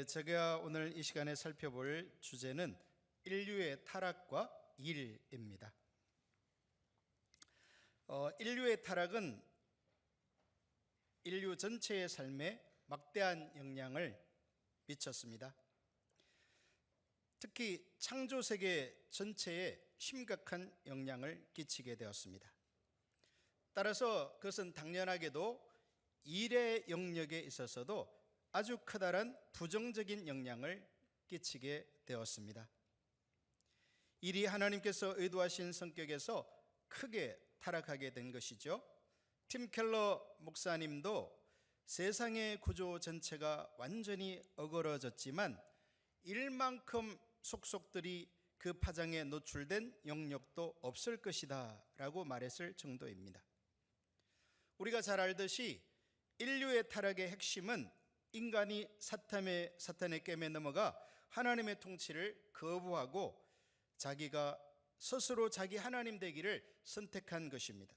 제가 오늘 이 시간에 살펴볼 주제는 인류의 타락과 일입니다. 인류의 타락은 인류 전체의 삶에 막대한 영향을 미쳤습니다. 특히 창조 세계 전체에 심각한 영향을 끼치게 되었습니다. 따라서 그것은 당연하게도 일의 영역에 있어서도 아주 커다란 부정적인 영향을 끼치게 되었습니다. 일이 하나님께서 의도하신 성격에서 크게 타락하게 된 것이죠. 팀 켈러 목사님도 세상의 구조 전체가 완전히 어그러졌지만 일만큼 속속들이 그 파장에 노출된 영역도 없을 것이다 라고 말했을 정도입니다. 우리가 잘 알듯이 인류의 타락의 핵심은 인간이 사탄의 깸에 넘어가 하나님의 통치를 거부하고 자기가 스스로 자기 하나님 되기를 선택한 것입니다.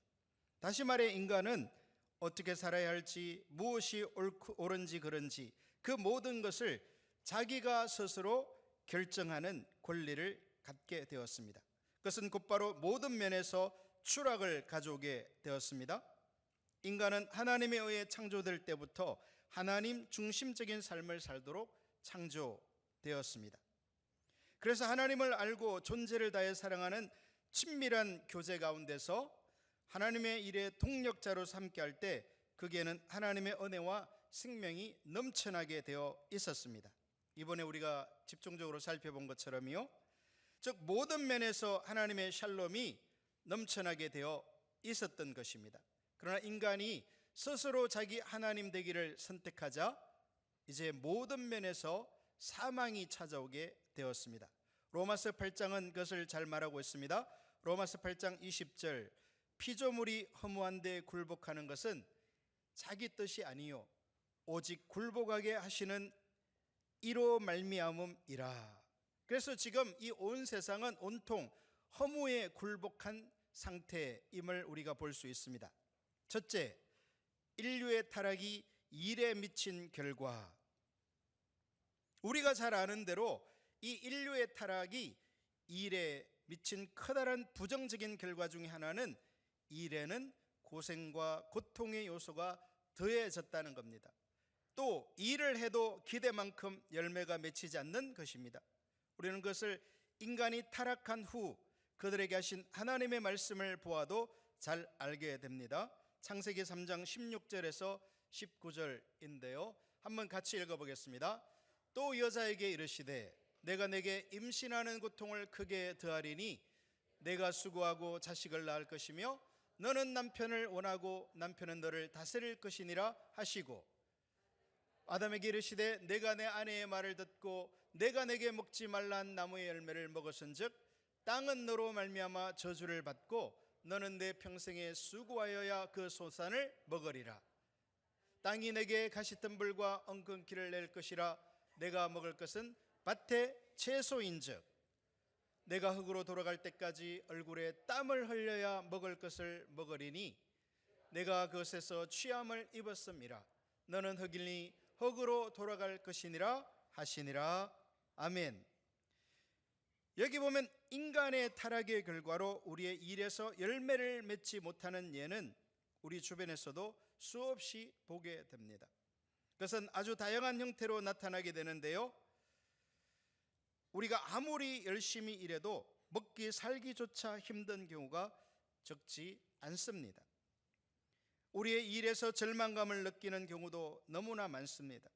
다시 말해 인간은 어떻게 살아야 할지, 무엇이 옳은지 그른지 그 모든 것을 자기가 스스로 결정하는 권리를 갖게 되었습니다. 그것은 곧바로 모든 면에서 추락을 가져오게 되었습니다. 인간은 하나님에 의해 창조될 때부터 하나님 중심적인 삶을 살도록 창조되었습니다. 그래서 하나님을 알고 존재를 다해 사랑하는 친밀한 교제 가운데서 하나님의 일에 동력자로서 함께할 때 거기에는 하나님의 은혜와 생명이 넘쳐나게 되어 있었습니다. 이번에 우리가 집중적으로 살펴본 것처럼요, 즉 모든 면에서 하나님의 샬롬이 넘쳐나게 되어 있었던 것입니다. 그러나 인간이 스스로 자기 하나님 되기를 선택하자 이제 모든 면에서 사망이 찾아오게 되었습니다. 로마서 8장은 그것을 잘 말하고 있습니다. 로마서 8장 20절, 피조물이 허무한데 굴복하는 것은 자기 뜻이 아니요 오직 굴복하게 하시는 이로 말미암음이라. 그래서 지금 이 온 세상은 온통 허무에 굴복한 상태임을 우리가 볼 수 있습니다. 첫째, 인류의 타락이 일에 미친 결과. 우리가 잘 아는 대로 이 인류의 타락이 일에 미친 커다란 부정적인 결과 중에 하나는 일에는 고생과 고통의 요소가 더해졌다는 겁니다. 또 일을 해도 기대만큼 열매가 맺히지 않는 것입니다. 우리는 그것을 인간이 타락한 후 그들에게 하신 하나님의 말씀을 보아도 잘 알게 됩니다. 창세기 3장 16절에서 19절인데요. 한번 같이 읽어보겠습니다. 또 여자에게 이르시되 내가 내게 임신하는 고통을 크게 더하리니 내가 수고하고 자식을 낳을 것이며 너는 남편을 원하고 남편은 너를 다스릴 것이니라 하시고 아담에게 이르시되 내가 내 아내의 말을 듣고 내가 내게 먹지 말란 나무의 열매를 먹었은즉 땅은 너로 말미암아 저주를 받고 너는 내 평생에 수고하여야 그 소산을 먹으리라. 땅이 내게 가시덤불과 엉겅퀴를 낼 것이라. 내가 먹을 것은 밭의 채소인즉 내가 흙으로 돌아갈 때까지 얼굴에 땀을 흘려야 먹을 것을 먹으리니 내가 그것에서 취함을 입었음이라. 너는 흙이니 흙으로 돌아갈 것이니라 하시니라. 아멘. 여기 보면 인간의 타락의 결과로 우리의 일에서 열매를 맺지 못하는 예는 우리 주변에서도 수없이 보게 됩니다. 그것은 아주 다양한 형태로 나타나게 되는데요, 우리가 아무리 열심히 일해도 먹기 살기조차 힘든 경우가 적지 않습니다. 우리의 일에서 절망감을 느끼는 경우도 너무나 많습니다.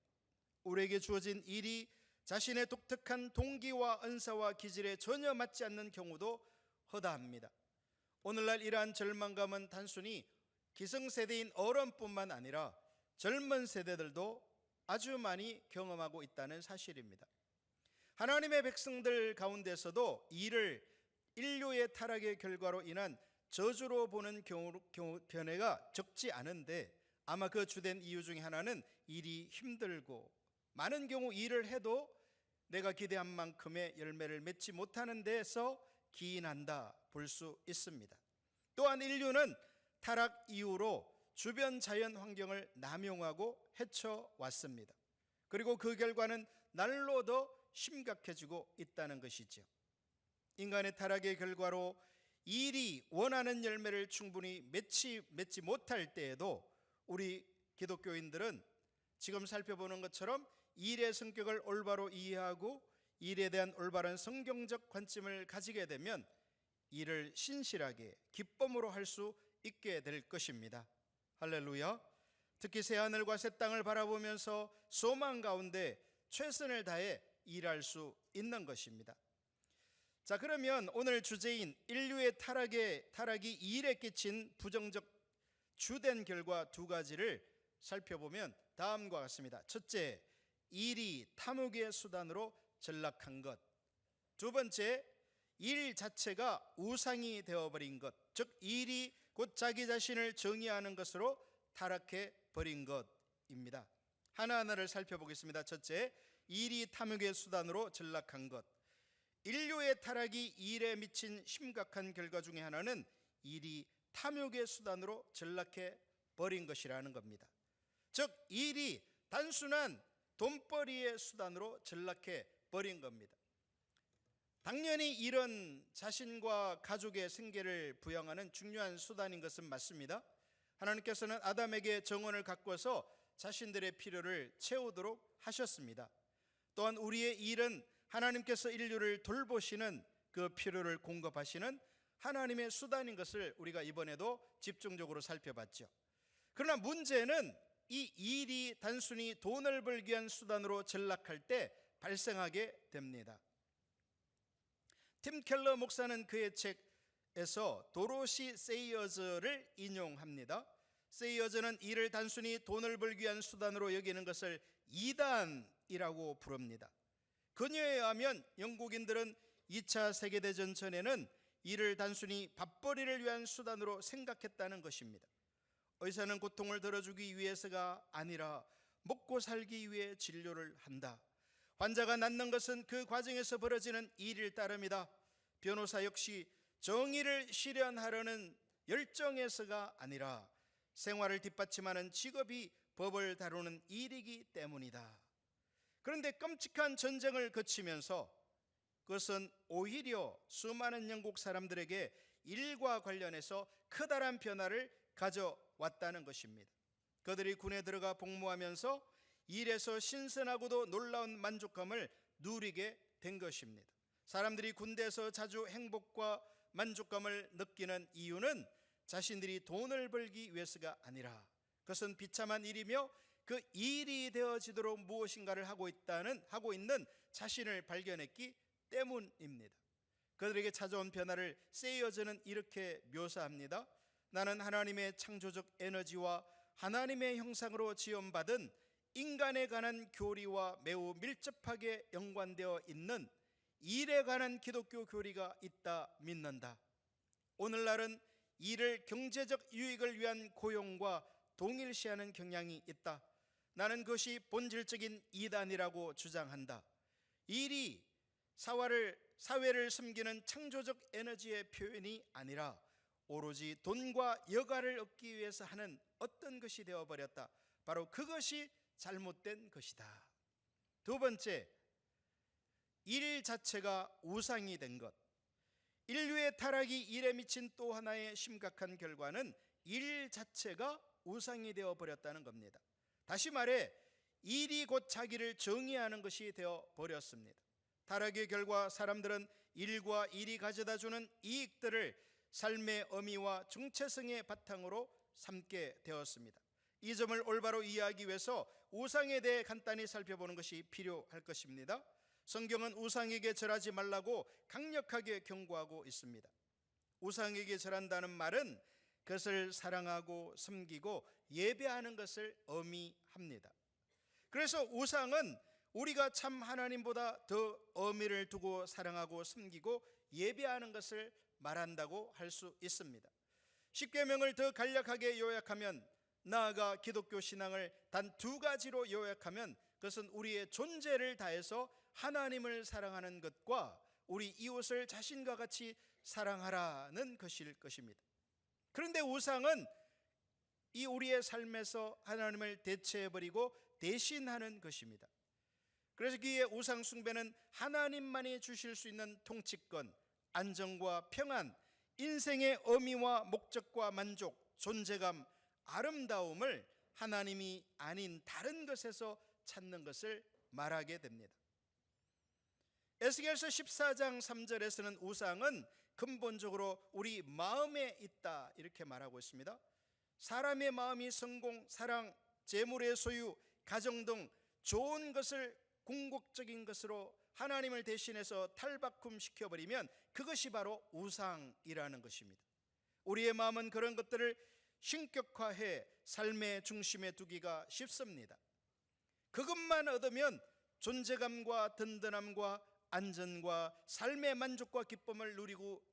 우리에게 주어진 일이 자신의 독특한 동기와 은사와 기질에 전혀 맞지 않는 경우도 허다합니다. 오늘날 이러한 절망감은 단순히 기성세대인 어른뿐만 아니라 젊은 세대들도 아주 많이 경험하고 있다는 사실입니다. 하나님의 백성들 가운데서도 이를 인류의 타락의 결과로 인한 저주로 보는 견해가 적지 않은데 아마 그 주된 이유 중에 하나는 일이 힘들고 많은 경우 일을 해도 내가 기대한 만큼의 열매를 맺지 못하는 데에서 기인한다 볼 수 있습니다. 또한 인류는 타락 이후로 주변 자연 환경을 남용하고 헤쳐왔습니다. 그리고 그 결과는 날로 더 심각해지고 있다는 것이죠. 인간의 타락의 결과로 일이 원하는 열매를 충분히 맺지 못할 때에도 우리 기독교인들은 지금 살펴보는 것처럼 일의 성격을 올바로 이해하고 일에 대한 올바른 성경적 관점을 가지게 되면 일을 신실하게 기쁨으로 할 수 있게 될 것입니다. 할렐루야. 특히 새하늘과 새 땅을 바라보면서 소망 가운데 최선을 다해 일할 수 있는 것입니다. 자, 그러면 오늘 주제인 인류의 타락이 일에 끼친 부정적 주된 결과 두 가지를 살펴보면 다음과 같습니다. 첫째, 일이 탐욕의 수단으로 전락한 것. 두 번째, 일 자체가 우상이 되어버린 것, 즉 일이 곧 자기 자신을 정의하는 것으로 타락해 버린 것입니다. 하나하나를 살펴보겠습니다. 첫째, 일이 탐욕의 수단으로 전락한 것. 인류의 타락이 일에 미친 심각한 결과 중에 하나는 일이 탐욕의 수단으로 전락해 버린 것이라는 겁니다. 즉 일이 단순한 돈벌이의 수단으로 전락해 버린 겁니다. 당연히 일은 자신과 가족의 생계를 부양하는 중요한 수단인 것은 맞습니다. 하나님께서는 아담에게 정원을 가꾸어서 자신들의 필요를 채우도록 하셨습니다. 또한 우리의 일은 하나님께서 인류를 돌보시는 그 필요를 공급하시는 하나님의 수단인 것을 우리가 이번에도 집중적으로 살펴봤죠. 그러나 문제는 이 일이 단순히 돈을 벌기 위한 수단으로 전락할 때 발생하게 됩니다. 팀 켈러 목사는 그의 책에서 도로시 세이어즈를 인용합니다. 세이어즈는 일을 단순히 돈을 벌기 위한 수단으로 여기는 것을 이단이라고 부릅니다. 그녀에 의하면 영국인들은 2차 세계대전 전에는 일을 단순히 밥벌이를 위한 수단으로 생각했다는 것입니다. 의사는 고통을 덜어주기 위해서가 아니라 먹고 살기 위해 진료를 한다. 환자가 낫는 것은 그 과정에서 벌어지는 일일 따름이다. 변호사 역시 정의를 실현하려는 열정에서가 아니라 생활을 뒷받침하는 직업이 법을 다루는 일이기 때문이다. 그런데 끔찍한 전쟁을 거치면서 그것은 오히려 수많은 영국 사람들에게 일과 관련해서 커다란 변화를 가져왔다는 것입니다. 그들이 군에 들어가 복무하면서 일에서 신선하고도 놀라운 만족감을 누리게 된 것입니다. 사람들이 군대에서 자주 행복과 만족감을 느끼는 이유는 자신들이 돈을 벌기 위해서가 아니라 그것은 비참한 일이며 그 일이 되어지도록 무엇인가를 하고 있는 자신을 발견했기 때문입니다. 그들에게 찾아온 변화를 세이어즈는 이렇게 묘사합니다. 나는 하나님의 창조적 에너지와 하나님의 형상으로 지음받은 인간에 관한 교리와 매우 밀접하게 연관되어 있는 일에 관한 기독교 교리가 있다 믿는다. 오늘날은 일을 경제적 유익을 위한 고용과 동일시하는 경향이 있다. 나는 그것이 본질적인 이단이라고 주장한다. 일이 사회를 섬기는 창조적 에너지의 표현이 아니라 오로지 돈과 여가를 얻기 위해서 하는 어떤 것이 되어버렸다. 바로 그것이 잘못된 것이다. 두 번째, 일 자체가 우상이 된 것. 인류의 타락이 일에 미친 또 하나의 심각한 결과는 일 자체가 우상이 되어버렸다는 겁니다. 다시 말해 일이 곧 자기를 정의하는 것이 되어버렸습니다. 타락의 결과 사람들은 일과 일이 가져다주는 이익들을 삶의 의미와 정체성의 바탕으로 삼게 되었습니다. 이 점을 올바로 이해하기 위해서 우상에 대해 간단히 살펴보는 것이 필요할 것입니다. 성경은 우상에게 절하지 말라고 강력하게 경고하고 있습니다. 우상에게 절한다는 말은 그것을 사랑하고 섬기고 예배하는 것을 의미합니다. 그래서 우상은 우리가 참 하나님보다 더 의미를 두고 사랑하고 섬기고 예배하는 것을 말한다고 할 수 있습니다. 십계명을 더 간략하게 요약하면, 나아가 기독교 신앙을 단 두 가지로 요약하면 그것은 우리의 존재를 다해서 하나님을 사랑하는 것과 우리 이웃을 자신과 같이 사랑하라는 것일 것입니다. 그런데 우상은 이 우리의 삶에서 하나님을 대체해버리고 대신하는 것입니다. 그래서 그의 우상 숭배는 하나님만이 주실 수 있는 통치권, 안정과 평안, 인생의 의미와 목적과 만족, 존재감, 아름다움을 하나님이 아닌 다른 것에서 찾는 것을 말하게 됩니다. 에스겔서 14장 3절에서는 우상은 근본적으로 우리 마음에 있다 이렇게 말하고 있습니다. 사람의 마음이 성공, 사랑, 재물의 소유, 가정 등 좋은 것을 궁극적인 것으로 하나님을 대신해서 탈바꿈 시켜버리면 그것이 바로 우상이라는 것입니다. 우리의 마음은 그런 것들을 신격화해 삶의 중심에 두기가 쉽습니다. 그것만 얻으면 존재감과 든든함과 안전과 삶의 만족과 기쁨을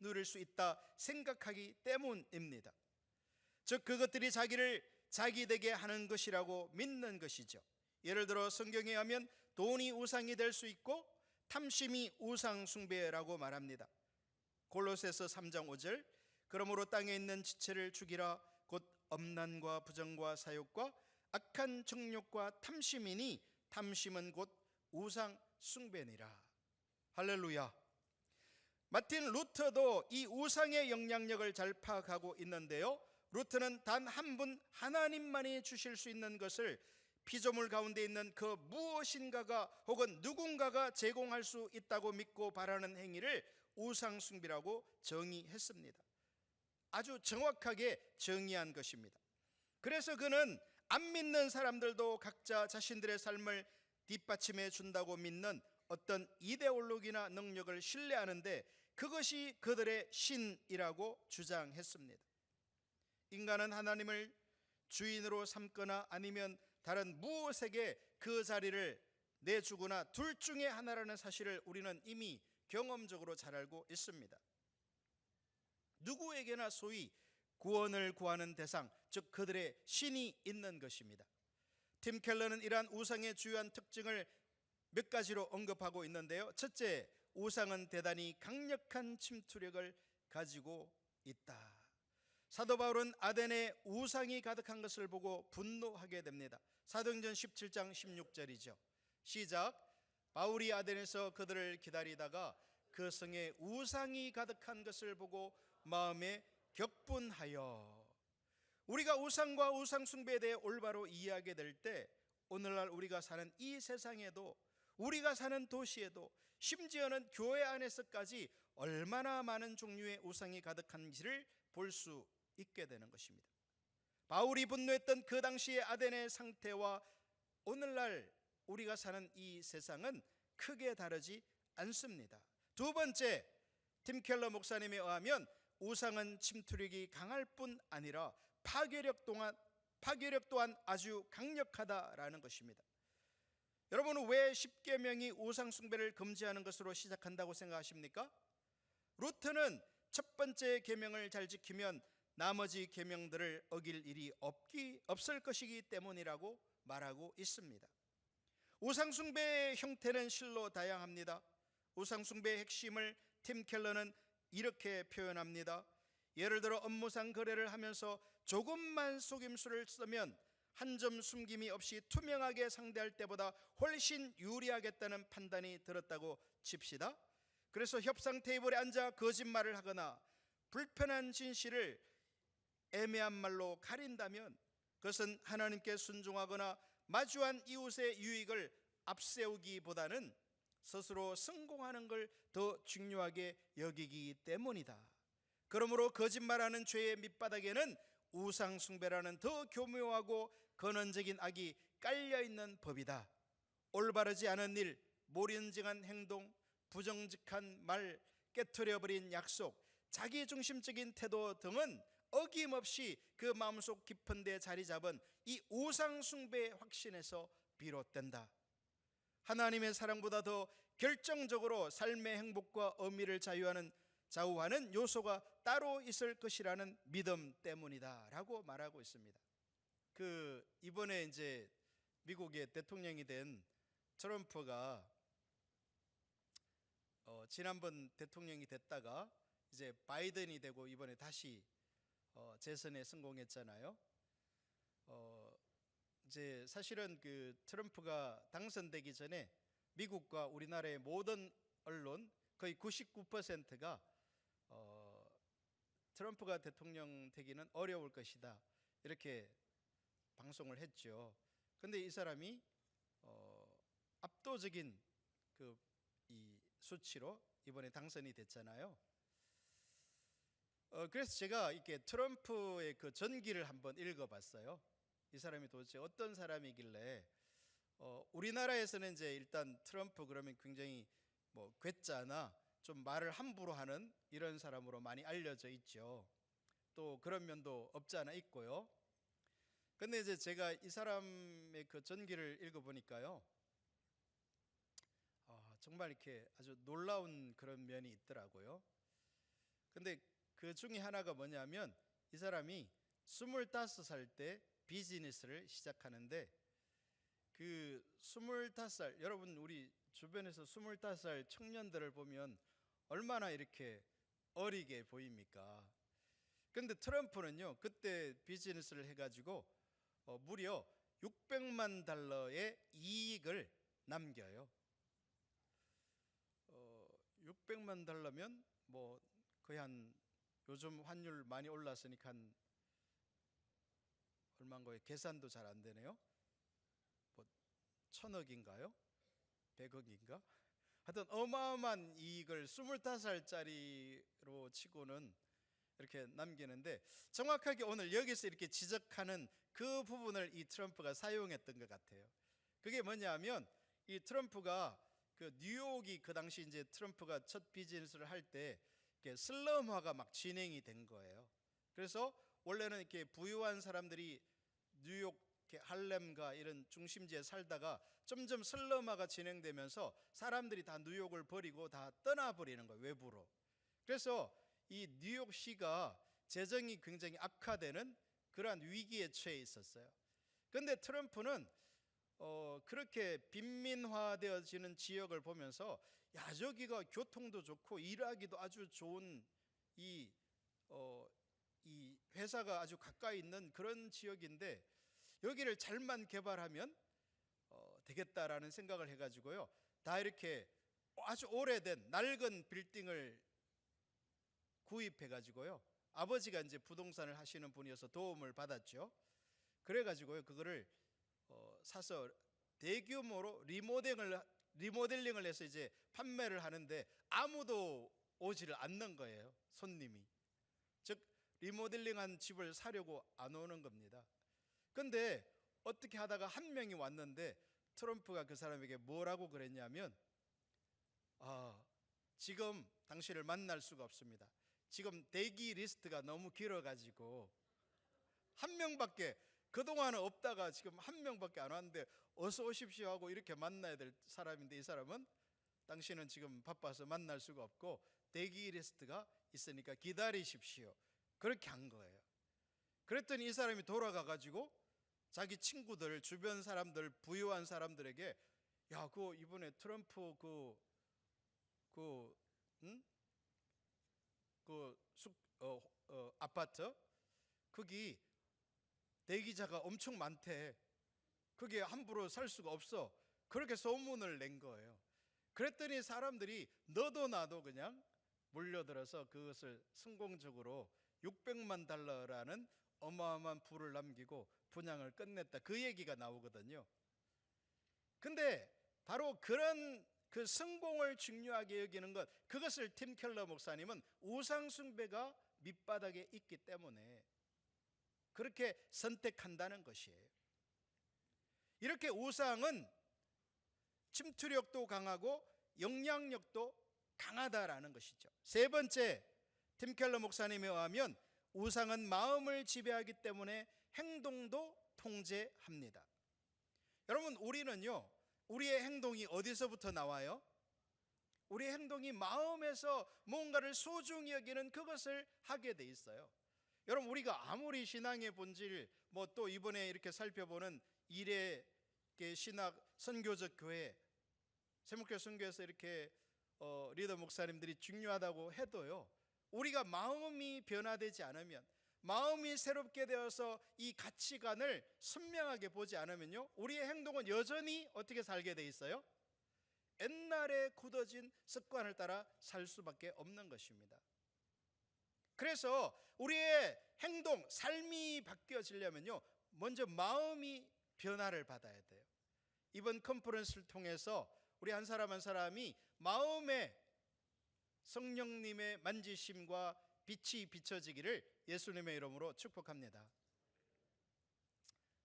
누릴 수 있다 생각하기 때문입니다. 즉 그것들이 자기를 자기되게 하는 것이라고 믿는 것이죠. 예를 들어 성경에 하면 돈이 우상이 될 수 있고 탐심이 우상 숭배라고 말합니다. 골로새서 3장 5절, 그러므로 땅에 있는 지체를 죽이라, 곧 엄난과 부정과 사욕과 악한 정욕과 탐심이니 탐심은 곧 우상 숭배니라. 할렐루야. 마틴 루터도 이 우상의 영향력을 잘 파악하고 있는데요, 루터는 단 한 분 하나님만이 주실 수 있는 것을 피조물 가운데 있는 그 무엇인가가 혹은 누군가가 제공할 수 있다고 믿고 바라는 행위를 우상 숭배라고 정의했습니다. 아주 정확하게 정의한 것입니다. 그래서 그는 안 믿는 사람들도 각자 자신들의 삶을 뒷받침해 준다고 믿는 어떤 이데올로기나 능력을 신뢰하는데 그것이 그들의 신이라고 주장했습니다. 인간은 하나님을 주인으로 삼거나 아니면 다른 무엇에게 그 자리를 내주거나 둘 중에 하나라는 사실을 우리는 이미 경험적으로 잘 알고 있습니다. 누구에게나 소위 구원을 구하는 대상, 즉 그들의 신이 있는 것입니다. 팀 켈러는 이러한 우상의 주요한 특징을 몇 가지로 언급하고 있는데요, 첫째, 우상은 대단히 강력한 침투력을 가지고 있다. 사도 바울은 아덴에 우상이 가득한 것을 보고 분노하게 됩니다. 사도행전 17장 16절이죠. 시작. 바울이 아덴에서 그들을 기다리다가 그 성에 우상이 가득한 것을 보고 마음에 격분하여. 우리가 우상과 우상 숭배에 대해 올바로 이해하게 될 때 오늘날 우리가 사는 이 세상에도, 우리가 사는 도시에도, 심지어는 교회 안에서까지 얼마나 많은 종류의 우상이 가득한지를 볼 수 있게 되는 것입니다. 바울이 분노했던 그 당시의 아덴의 상태와 오늘날 우리가 사는 이 세상은 크게 다르지 않습니다. 두 번째, 팀 켈러 목사님에 의하면 우상은 침투력이 강할 뿐 아니라 파괴력 또한 아주 강력하다라는 것입니다. 여러분은 왜 10계명이 우상 숭배를 금지하는 것으로 시작한다고 생각하십니까? 루터는 첫 번째 계명을 잘 지키면 나머지 계명들을 어길 일이 없을 것이기 때문이라고 말하고 있습니다. 우상 숭배의 형태는 실로 다양합니다. 우상 숭배의 핵심을 팀 켈러는 이렇게 표현합니다. 예를 들어 업무상 거래를 하면서 조금만 속임수를 쓰면 한 점 숨김이 없이 투명하게 상대할 때보다 훨씬 유리하겠다는 판단이 들었다고 칩시다. 그래서 협상 테이블에 앉아 거짓말을 하거나 불편한 진실을 애매한 말로 가린다면 그것은 하나님께 순종하거나 마주한 이웃의 유익을 앞세우기보다는 스스로 성공하는 걸 더 중요하게 여기기 때문이다. 그러므로 거짓말하는 죄의 밑바닥에는 우상 숭배라는 더 교묘하고 근원적인 악이 깔려있는 법이다. 올바르지 않은 일, 모른징한 행동, 부정직한 말, 깨트려버린 약속, 자기중심적인 태도 등은 어김없이 그 마음속 깊은 데 자리 잡은 이 우상 숭배의 확신에서 비롯된다. 하나님의 사랑보다 더 결정적으로 삶의 행복과 의미를 좌우하는 요소가 따로 있을 것이라는 믿음 때문이다 라고 말하고 있습니다. 이번에 이제 미국의 대통령이 된 트럼프가 지난번 대통령이 됐다가 이제 바이든이 되고 이번에 다시 재선에 성공했잖아요. 이제 사실은 그 트럼프가 당선되기 전에 미국과 우리나라의 모든 언론 거의 99%가 트럼프가 대통령 되기는 어려울 것이다, 이렇게 방송을 했죠. 근데 이 사람이 압도적인 이 수치로 이번에 당선이 됐잖아요. 그래서 제가 이렇게 트럼프의 그 전기를 한번 읽어봤어요. 이 사람이 도대체 어떤 사람이길래 우리나라에서는 이제 일단 트럼프 그러면 굉장히 뭐 괴짜나 좀 말을 함부로 하는 이런 사람으로 많이 알려져 있죠. 또 그런 면도 없지 않아 있고요. 근데 이제 제가 이 사람의 그 전기를 읽어보니까요, 정말 이렇게 아주 놀라운 그런 면이 있더라고요. 근데 그 중에 하나가 뭐냐면, 이 사람이 25살 때 비즈니스를 시작하는데, 그 25살, 여러분 우리 주변에서 25살 청년들을 보면 얼마나 이렇게 어리게 보입니까? 근데 트럼프는요, 그때 비즈니스를 해가지고 무려 600만 달러의 이익을 남겨요. 600만 달러면 뭐 거의 한, 요즘 환율 많이 올랐으니까 한 얼마인 거예요? 계산도 잘 안 되네요. 뭐 1000억인가요? 100억인가? 하여튼 어마어마한 이익을 25살짜리로 치고는 이렇게 남기는데, 정확하게 오늘 여기서 이렇게 지적하는 그 부분을 이 트럼프가 사용했던 것 같아요. 그게 뭐냐면, 이 트럼프가 그 뉴욕이 그 당시 이제 트럼프가 첫 비즈니스를 할 때 슬럼화가 막 진행이 된 거예요. 그래서 원래는 이렇게 부유한 사람들이 뉴욕 할렘과 이런 중심지에 살다가 점점 슬럼화가 진행되면서 사람들이 다 뉴욕을 버리고 다 떠나버리는 거예요, 외부로. 그래서 이 뉴욕시가 재정이 굉장히 악화되는 그러한 위기에 처해 있었어요. 그런데 트럼프는 그렇게 빈민화되어지는 지역을 보면서, 야, 저기가 교통도 좋고 일하기도 아주 좋은 이 회사가 아주 가까이 있는 그런 지역인데 여기를 잘만 개발하면 되겠다라는 생각을 해가지고요, 다 이렇게 아주 오래된 낡은 빌딩을 구입해가지고요, 아버지가 이제 부동산을 하시는 분이어서 도움을 받았죠. 그래가지고요, 그거를 사서 대규모로 리모델링을 해서 이제 판매를 하는데 아무도 오지를 않는 거예요, 손님이. 즉 리모델링한 집을 사려고 안 오는 겁니다. 근데 어떻게 하다가 한 명이 왔는데 트럼프가 그 사람에게 뭐라고 그랬냐면, 지금 당신을 만날 수가 없습니다. 지금 대기 리스트가 너무 길어가지고 한 명밖에, 그동안은 없다가 지금 한 명밖에 안 왔는데 어서 오십시오 하고 이렇게 만나야 될 사람인데, 이 사람은 당신은 지금 바빠서 만날 수가 없고 대기 리스트가 있으니까 기다리십시오, 그렇게 한 거예요. 그랬더니 이 사람이 돌아가가지고 자기 친구들, 주변 사람들, 부유한 사람들에게, 야, 그 이번에 트럼프 아파트 거기 대기자가 엄청 많대. 그게 함부로 살 수가 없어. 그렇게 소문을 낸 거예요. 그랬더니 사람들이 너도 나도 그냥 몰려들어서 그것을 성공적으로 600만 달러라는 어마어마한 부를 남기고 분양을 끝냈다, 그 얘기가 나오거든요. 근데 바로 그런 그 성공을 중요하게 여기는 것, 그것을 팀 켈러 목사님은 우상 숭배가 밑바닥에 있기 때문에 그렇게 선택한다는 것이에요. 이렇게 우상은 침투력도 강하고 영향력도 강하다라는 것이죠. 세 번째, 팀 켈러 목사님에 의하면 우상은 마음을 지배하기 때문에 행동도 통제합니다. 여러분, 우리는요, 우리의 행동이 어디서부터 나와요? 우리의 행동이 마음에서 뭔가를 소중히 여기는 그것을 하게 돼 있어요. 여러분, 우리가 아무리 신앙의 본질, 뭐 또 이번에 이렇게 살펴보는 일의 신학 선교적 교회, 세목교 선교에서 이렇게 리더 목사님들이 중요하다고 해도요, 우리가 마음이 변화되지 않으면, 마음이 새롭게 되어서 이 가치관을 선명하게 보지 않으면요, 우리의 행동은 여전히 어떻게 살게 돼 있어요? 옛날에 굳어진 습관을 따라 살 수밖에 없는 것입니다. 그래서 우리의 행동, 삶이 바뀌어지려면요, 먼저 마음이 변화를 받아야 돼요. 이번 컨퍼런스를 통해서 우리 한 사람 한 사람이 마음에 성령님의 만지심과 빛이 비춰지기를 예수님의 이름으로 축복합니다.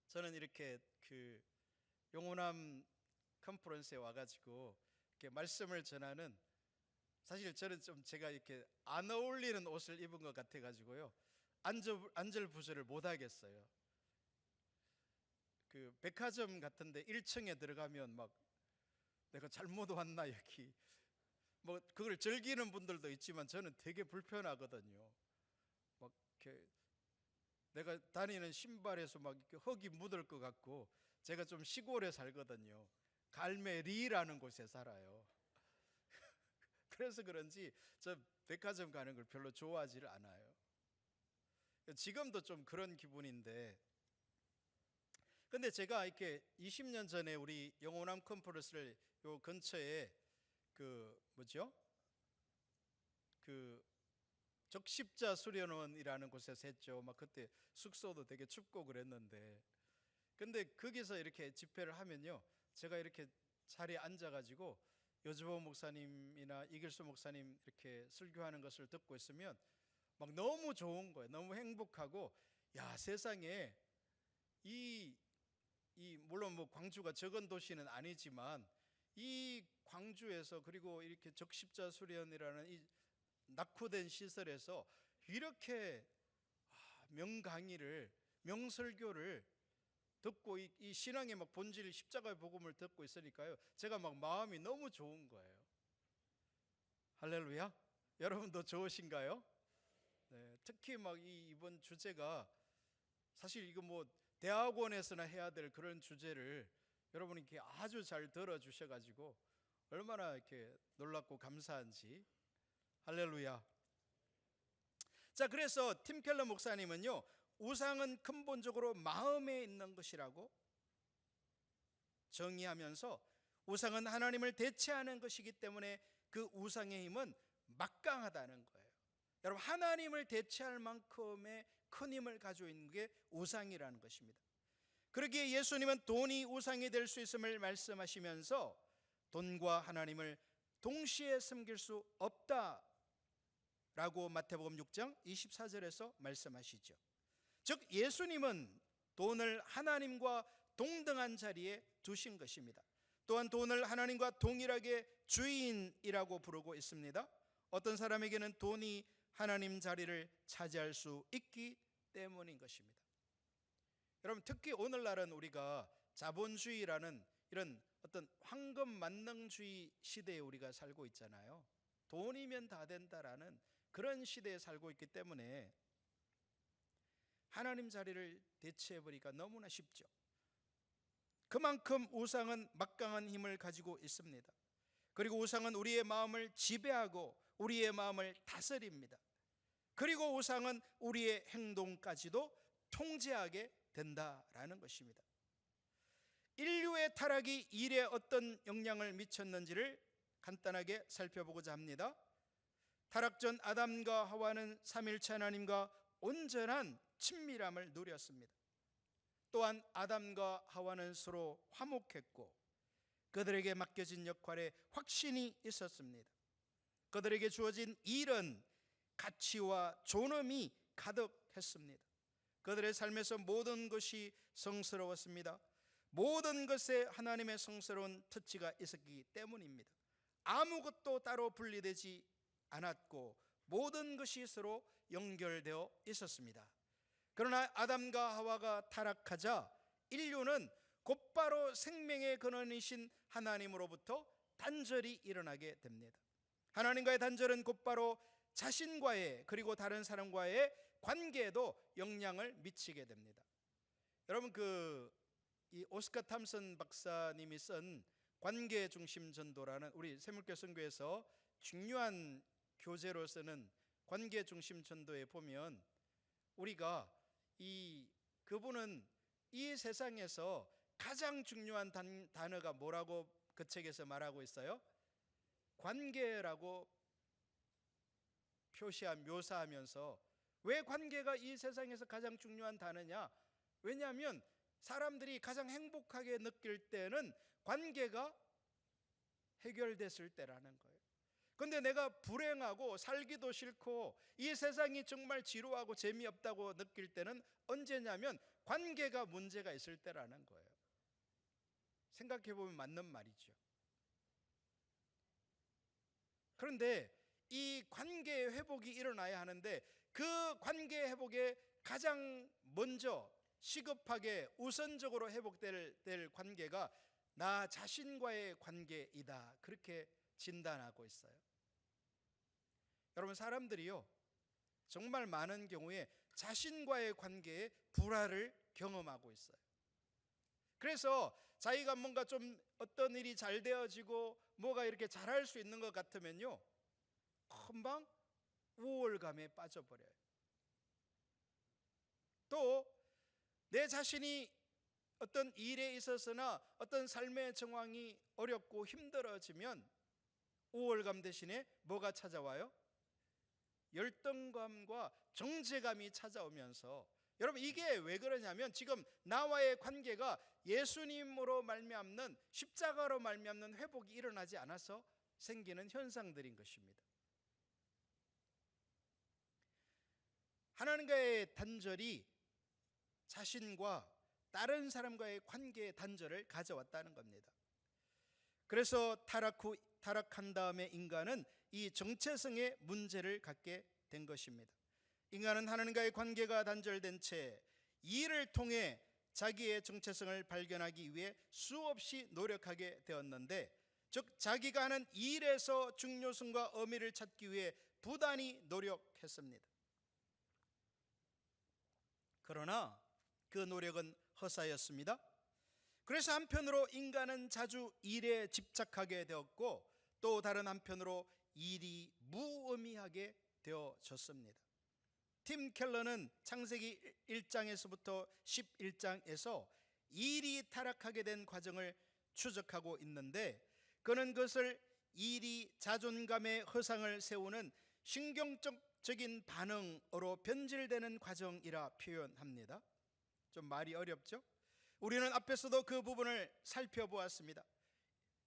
저는 이렇게 영혼함 컨퍼런스에 와가지고 이렇게 말씀을 전하는, 사실 저는 좀 제가 이렇게 안 어울리는 옷을 입은 것 같아가지고요, 안절부절을 못 하겠어요. 백화점 같은데 1층에 들어가면 막 내가 잘못 왔나, 여기 뭐 그걸 즐기는 분들도 있지만 저는 되게 불편하거든요. 막 이렇게 내가 다니는 신발에서 막 이렇게 흙이 묻을 것 같고, 제가 좀 시골에 살거든요. 갈매리라는 곳에 살아요. 그래서 그런지 저 백화점 가는 걸 별로 좋아하지를 않아요. 지금도 좀 그런 기분인데, 근데 제가 이렇게 20년 전에 우리 영혼함 컨퍼런스를 요 근처에 적십자 수련원이라는 곳에서 했죠. 막 그때 숙소도 되게 춥고 그랬는데, 근데 거기서 이렇게 집회를 하면요, 제가 이렇게 자리에 앉아가지고 여주보 목사님이나 이길수 목사님 이렇게 설교하는 것을 듣고 있으면 막 너무 좋은 거예요. 너무 행복하고, 야, 세상에 물론 뭐 광주가 적은 도시는 아니지만 이 광주에서, 그리고 이렇게 적십자 수련이라는 이 낙후된 시설에서 이렇게 명강의를, 명설교를 듣고 이 신앙의 막 본질, 십자가의 복음을 듣고 있으니까요, 제가 막 마음이 너무 좋은 거예요. 할렐루야. 여러분도 좋으신가요? 네, 특히 막 이번 주제가, 사실 이거 뭐 대학원에서나 해야 될 그런 주제를 여러분이 이렇게 아주 잘 들어주셔가지고 얼마나 이렇게 놀랍고 감사한지. 할렐루야. 자, 그래서 팀 켈러 목사님은요, 우상은 근본적으로 마음에 있는 것이라고 정의하면서, 우상은 하나님을 대체하는 것이기 때문에 그 우상의 힘은 막강하다는 거예요. 여러분, 하나님을 대체할 만큼의 큰 힘을 가지고 있는 게 우상이라는 것입니다. 그러기에 예수님은 돈이 우상이 될 수 있음을 말씀하시면서 돈과 하나님을 동시에 섬길 수 없다라고 마태복음 6장 24절에서 말씀하시죠. 즉, 예수님은 돈을 하나님과 동등한 자리에 두신 것입니다. 또한 돈을 하나님과 동일하게 주인이라고 부르고 있습니다. 어떤 사람에게는 돈이 하나님 자리를 차지할 수 있기 때문인 것입니다. 여러분, 특히 오늘날은 우리가 자본주의라는 이런 어떤 황금 만능주의 시대에 우리가 살고 있잖아요. 돈이면 다 된다라는 그런 시대에 살고 있기 때문에 하나님 자리를 대체해버리기가 너무나 쉽죠. 그만큼 우상은 막강한 힘을 가지고 있습니다. 그리고 우상은 우리의 마음을 지배하고 우리의 마음을 다스립니다. 그리고 우상은 우리의 행동까지도 통제하게 된다라는 것입니다. 인류의 타락이 일에 어떤 영향을 미쳤는지를 간단하게 살펴보고자 합니다. 타락 전 아담과 하와는 삼일체 하나님과 온전한 친밀함을 누렸습니다. 또한 아담과 하와는 서로 화목했고 그들에게 맡겨진 역할에 확신이 있었습니다. 그들에게 주어진 일은 가치와 존엄이 가득했습니다. 그들의 삶에서 모든 것이 성스러웠습니다. 모든 것에 하나님의 성스러운 터치가 있었기 때문입니다. 아무것도 따로 분리되지 않았고 모든 것이 서로 연결되어 있었습니다. 그러나 아담과 하와가 타락하자 인류는 곧바로 생명의 근원이신 하나님으로부터 단절이 일어나게 됩니다. 하나님과의 단절은 곧바로 자신과의, 그리고 다른 사람과의 관계에도 영향을 미치게 됩니다. 여러분, 이 오스카 탐슨 박사님이 쓴 관계 중심 전도라는, 우리 샘물교 선교에서 중요한 교재로 쓰는 관계 중심 전도에 보면, 우리가 그분은 이 세상에서 가장 중요한 단어가 뭐라고 그 책에서 말하고 있어요. 관계라고 묘사하면서 왜 관계가 이 세상에서 가장 중요한 단어냐? 왜냐하면 사람들이 가장 행복하게 느낄 때는 관계가 해결됐을 때라는 거예요. 그런데 내가 불행하고 살기도 싫고 이 세상이 정말 지루하고 재미없다고 느낄 때는 언제냐면 관계가 문제가 있을 때라는 거예요. 생각해 보면 맞는 말이죠. 그런데 이 관계 회복이 일어나야 하는데 그 관계 회복에 가장 먼저 시급하게 우선적으로 회복될 관계가 나 자신과의 관계이다, 그렇게 진단하고 있어요. 여러분, 사람들이요 정말 많은 경우에 자신과의 관계에 불화를 경험하고 있어요. 그래서 자기가 뭔가 좀 어떤 일이 잘 되어지고 뭐가 이렇게 잘할 수 있는 것 같으면요 금방 우월감에 빠져버려요. 또 내 자신이 어떤 일에 있어서나 어떤 삶의 정황이 어렵고 힘들어지면 우월감 대신에 뭐가 찾아와요? 열등감과 정죄감이 찾아오면서, 여러분 이게 왜 그러냐면 지금 나와의 관계가 예수님으로 말미암는, 십자가로 말미암는 회복이 일어나지 않아서 생기는 현상들인 것입니다. 하나님과의 단절이 자신과 다른 사람과의 관계의 단절을 가져왔다는 겁니다. 그래서 타락한 다음에 인간은 이 정체성의 문제를 갖게 된 것입니다. 인간은 하나님과의 관계가 단절된 채 일을 통해 자기의 정체성을 발견하기 위해 수없이 노력하게 되었는데, 즉 자기가 하는 일에서 중요성과 의미를 찾기 위해 부단히 노력했습니다. 그러나 그 노력은 허사였습니다. 그래서 한편으로 인간은 자주 일에 집착하게 되었고 또 다른 한편으로 일이 무의미하게 되어졌습니다. 팀 켈러는 창세기 1장에서부터 11장에서 일이 타락하게 된 과정을 추적하고 있는데, 그는 그것을 일이 자존감의 허상을 세우는 신경적인 반응으로 변질되는 과정이라 표현합니다. 좀 말이 어렵죠? 우리는 앞에서도 그 부분을 살펴보았습니다.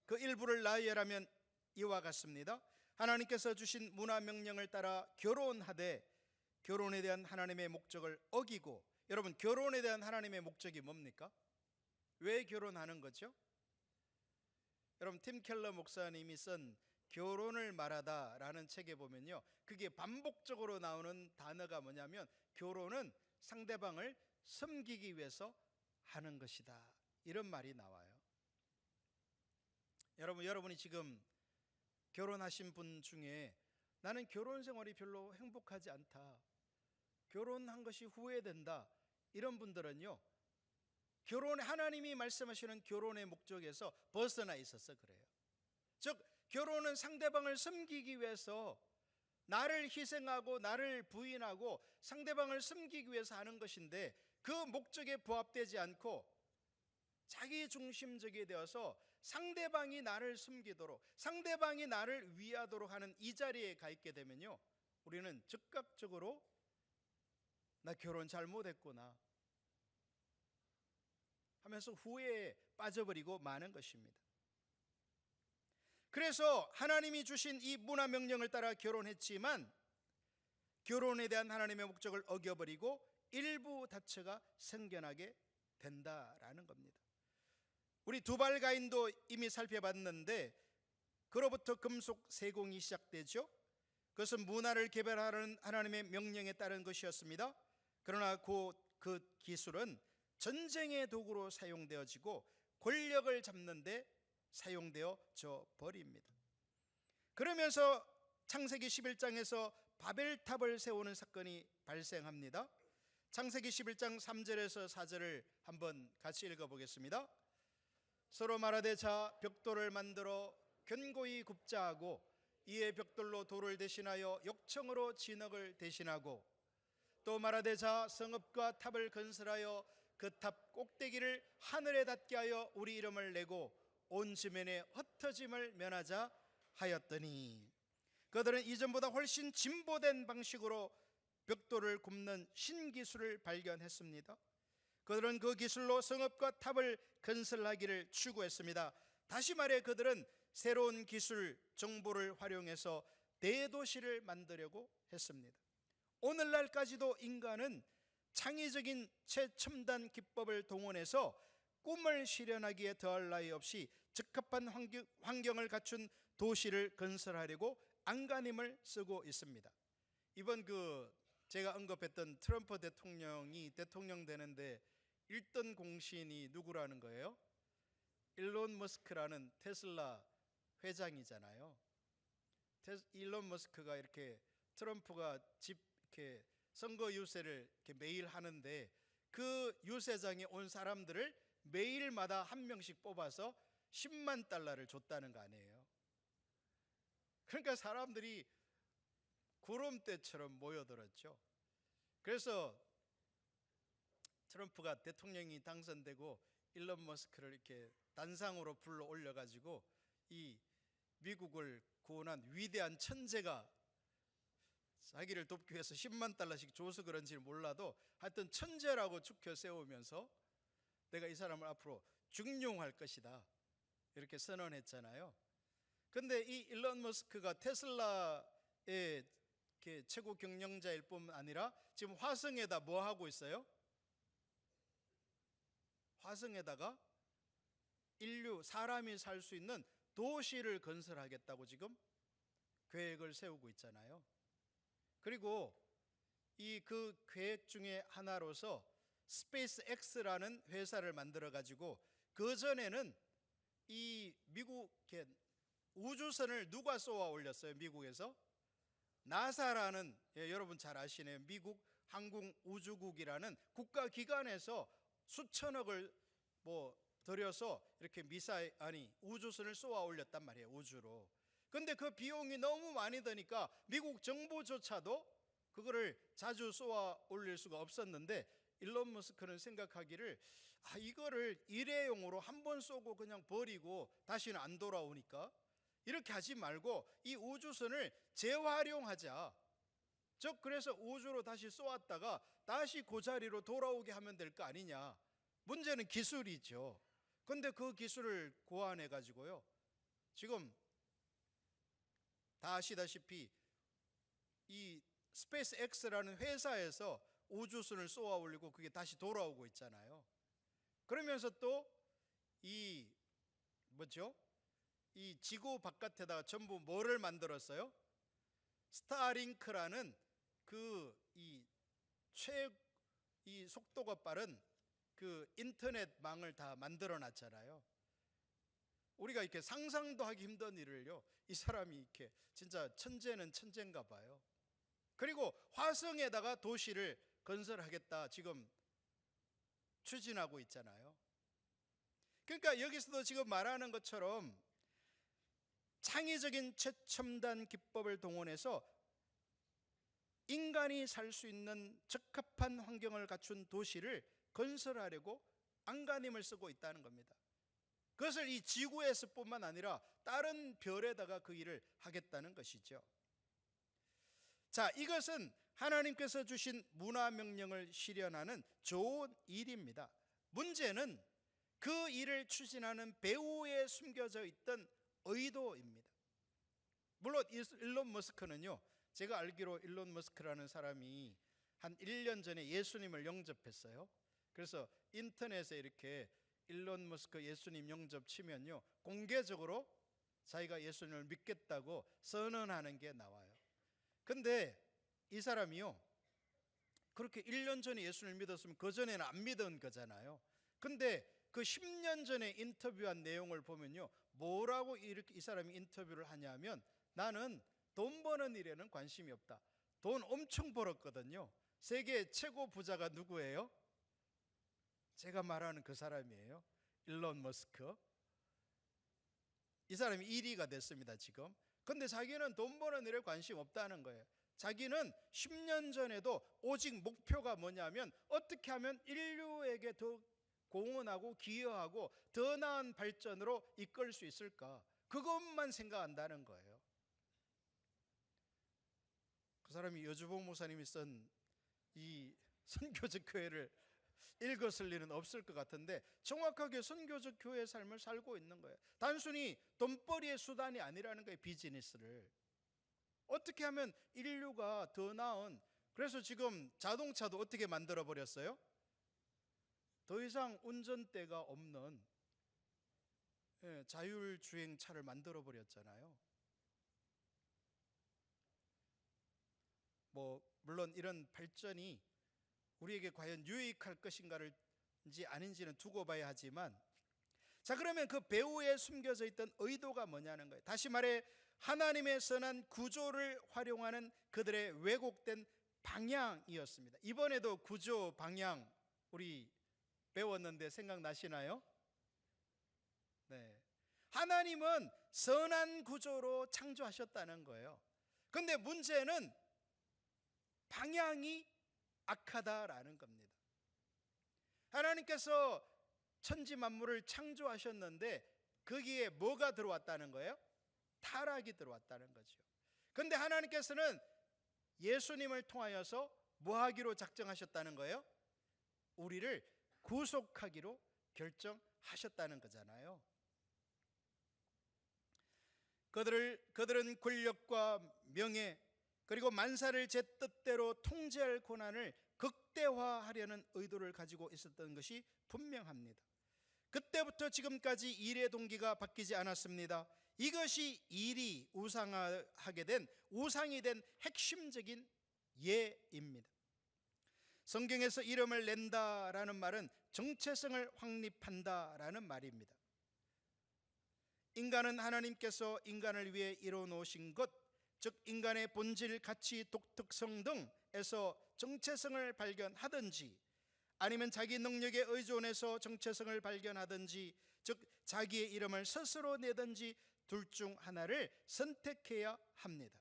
그 일부를 나열하면 이와 같습니다. 하나님께서 주신 문화 명령을 따라 결혼하되 결혼에 대한 하나님의 목적을 어기고, 여러분 결혼에 대한 하나님의 목적이 뭡니까? 왜 결혼하는 거죠? 여러분 팀 켈러 목사님이 쓴 결혼을 말하다라는 책에 보면요, 그게 반복적으로 나오는 단어가 뭐냐면 결혼은 상대방을 섬기기 위해서 하는 것이다, 이런 말이 나와요. 여러분이 지금 결혼하신 분 중에 나는 결혼 생활이 별로 행복하지 않다, 결혼한 것이 후회된다, 이런 분들은요 하나님이 말씀하시는 결혼의 목적에서 벗어나 있어서 그래요. 즉 결혼은 상대방을 섬기기 위해서 나를 희생하고 나를 부인하고 상대방을 섬기기 위해서 하는 것인데, 그 목적에 부합되지 않고 자기 중심적이 되어서 상대방이 나를 섬기도록, 상대방이 나를 위하도록 하는 이 자리에 가 있게 되면요, 우리는 즉각적으로 나 결혼 잘못했구나 하면서 후회에 빠져버리고 마는 것입니다. 그래서 하나님이 주신 이 문화 명령을 따라 결혼했지만 결혼에 대한 하나님의 목적을 어겨버리고 일부 다처가 생겨나게 된다라는 겁니다. 우리 두발 가인도 이미 살펴봤는데 그로부터 금속 세공이 시작되죠. 그것은 문화를 개발하는 하나님의 명령에 따른 것이었습니다. 그러나 그 기술은 전쟁의 도구로 사용되어지고 권력을 잡는 데 사용되어져 버립니다. 그러면서 창세기 11장에서 바벨탑을 세우는 사건이 발생합니다. 창세기 11장 3절에서 4절을 한번 같이 읽어보겠습니다. 서로 말하되 자 벽돌을 만들어 견고히 굽자 하고 이에 벽돌로 돌을 대신하여 역청으로 진흙을 대신하고, 또 말하되 자 성읍과 탑을 건설하여 그 탑 꼭대기를 하늘에 닿게 하여 우리 이름을 내고 온 지면에 흩어짐을 면하자 하였더니, 그들은 이전보다 훨씬 진보된 방식으로 벽돌을 굽는 신기술을 발견했습니다. 그들은 그 기술로 성읍과 탑을 건설하기를 추구했습니다. 다시 말해 그들은 새로운 기술 정보를 활용해서 대도시를 만들려고 했습니다. 오늘날까지도 인간은 창의적인 최첨단 기법을 동원해서 꿈을 실현하기에 더할 나위 없이 적합한 환경을 갖춘 도시를 건설하려고 안간힘을 쓰고 있습니다. 이번 제가 언급했던 트럼프 대통령이 대통령 되는데 1등 공신이 누구라는 거예요? 일론 머스크라는 테슬라 회장이잖아요. 일론 머스크가 이렇게 트럼프가 이렇게 선거 유세를 이렇게 매일 하는데 그 유세장에 온 사람들을 매일마다 한 명씩 뽑아서 10만 달러를 줬다는 거 아니에요. 그러니까 사람들이 구름대처럼 모여들었죠. 그래서 트럼프가 대통령이 당선되고 일론 머스크를 이렇게 단상으로 불러 올려가지고 이 미국을 구원한 위대한 천재가 자기를 돕기 위해서 10만 달러씩 줘서 그런지 몰라도 하여튼 천재라고 축혀 세우면서 내가 이 사람을 앞으로 중용할 것이다 이렇게 선언했잖아요. 근데 이 일론 머스크가 테슬라의 최고 경영자일 뿐만 아니라 지금 화성에다 뭐 하고 있어요? 화성에다가 사람이 살 수 있는 도시를 건설하겠다고 지금 계획을 세우고 있잖아요. 그리고 그 계획 중에 하나로서 스페이스 X라는 회사를 만들어 가지고 그 전에는 이 미국 우주선을 누가 쏘아 올렸어요? 미국에서 나사라는, 여러분 잘 아시네요. 미국 항공우주국이라는 국가기관에서 수천억을 들여서 이렇게 우주선을 쏘아 올렸단 말이에요. 우주로. 근데 그 비용이 너무 많이 드니까 미국 정부조차도 그거를 자주 쏘아 올릴 수가 없었는데 일론 머스크는 생각하기를 이거를 일회용으로 한 번 쏘고 그냥 버리고 다시는 안 돌아오니까 이렇게 하지 말고 이 우주선을 재활용하자. 즉 그래서 우주로 다시 쏘았다가 다시 그 자리로 돌아오게 하면 될 거 아니냐. 문제는 기술이죠. 근데 그 기술을 고안해 가지고요, 지금 다 아시다시피 이 스페이스 X라는 회사에서 우주선을 쏘아 올리고 그게 다시 돌아오고 있잖아요. 그러면서 또 이 지구 바깥에다가 전부 뭐를 만들었어요? 스타링크라는 이 속도가 빠른 인터넷망을 다 만들어 놨잖아요. 우리가 이렇게 상상도 하기 힘든 일을요, 이 사람이 이렇게 진짜 천재는 천재인가 봐요. 그리고 화성에다가 도시를 건설하겠다 지금 추진하고 있잖아요. 그러니까 여기서도 지금 말하는 것처럼 창의적인 최첨단 기법을 동원해서 인간이 살 수 있는 적합한 환경을 갖춘 도시를 건설하려고 안간힘을 쓰고 있다는 겁니다. 그것을 이 지구에서뿐만 아니라 다른 별에다가 그 일을 하겠다는 것이죠. 자, 이것은 하나님께서 주신 문화명령을 실현하는 좋은 일입니다. 문제는 그 일을 추진하는 배후에 숨겨져 있던 의도입니다. 물론 일론 머스크는요, 제가 알기로 일론 머스크라는 사람이 한 1년 전에 예수님을 영접했어요. 그래서 인터넷에 이렇게 일론 머스크 예수님 영접 치면요, 공개적으로 자기가 예수님을 믿겠다고 선언하는 게 나와요. 근데 이 사람이요, 그렇게 1년 전에 예수님을 믿었으면 그 전에는 안 믿은 거잖아요. 근데 그 10년 전에 인터뷰한 내용을 보면요, 뭐라고 이렇게 이 사람이 인터뷰를 하냐면, 나는 돈 버는 일에는 관심이 없다. 돈 엄청 벌었거든요. 세계 최고 부자가 누구예요? 제가 말하는 그 사람이에요. 일론 머스크. 이 사람이 1위가 됐습니다 지금. 근데 자기는 돈 버는 일에 관심 없다는 거예요. 자기는 10년 전에도 오직 목표가 뭐냐면 어떻게 하면 인류에게 더 공헌하고 기여하고 더 나은 발전으로 이끌 수 있을까? 그것만 생각한다는 거예요. 그 사람이 여주봉 목사님이 쓴 이 선교적 교회를 읽었을 일은 없을 것 같은데 정확하게 선교적 교회의 삶을 살고 있는 거예요. 단순히 돈벌이의 수단이 아니라는 거예요. 비즈니스를 어떻게 하면 인류가 더 나은, 그래서 지금 자동차도 어떻게 만들어 버렸어요? 더 이상 운전대가 없는 자율주행차를 만들어 버렸잖아요. 물론 이런 발전이 우리에게 과연 유익할 것인가를 아닌지는 두고 봐야 하지만, 자, 그러면 그 배후에 숨겨져 있던 의도가 뭐냐는 거예요. 다시 말해 하나님의 선한 구조를 활용하는 그들의 왜곡된 방향이었습니다. 이번에도 구조 방향 우리 배웠는데 생각나시나요? 네. 하나님은 선한 구조로 창조하셨다는 거예요. 그런데 문제는 방향이 악하다라는 겁니다. 하나님께서 천지 만물을 창조하셨는데 거기에 뭐가 들어왔다는 거예요? 타락이 들어왔다는 거죠. 그런데 하나님께서는 예수님을 통하여서 뭐 하기로 작정하셨다는 거예요? 우리를 구속하기로 결정하셨다는 거잖아요. 그들은 권력과 명예 그리고 만사를 제 뜻대로 통제할 권한을 극대화하려는 의도를 가지고 있었던 것이 분명합니다. 그때부터 지금까지 일의 동기가 바뀌지 않았습니다. 이것이 일이 우상이 된 핵심적인 예입니다. 성경에서 이름을 낸다라는 말은 정체성을 확립한다라는 말입니다. 인간은 하나님께서 인간을 위해 이루어 놓으신 것, 즉 인간의 본질, 가치, 독특성 등에서 정체성을 발견하든지 아니면 자기 능력에 의존해서 정체성을 발견하든지, 즉 자기의 이름을 스스로 내든지 둘 중 하나를 선택해야 합니다.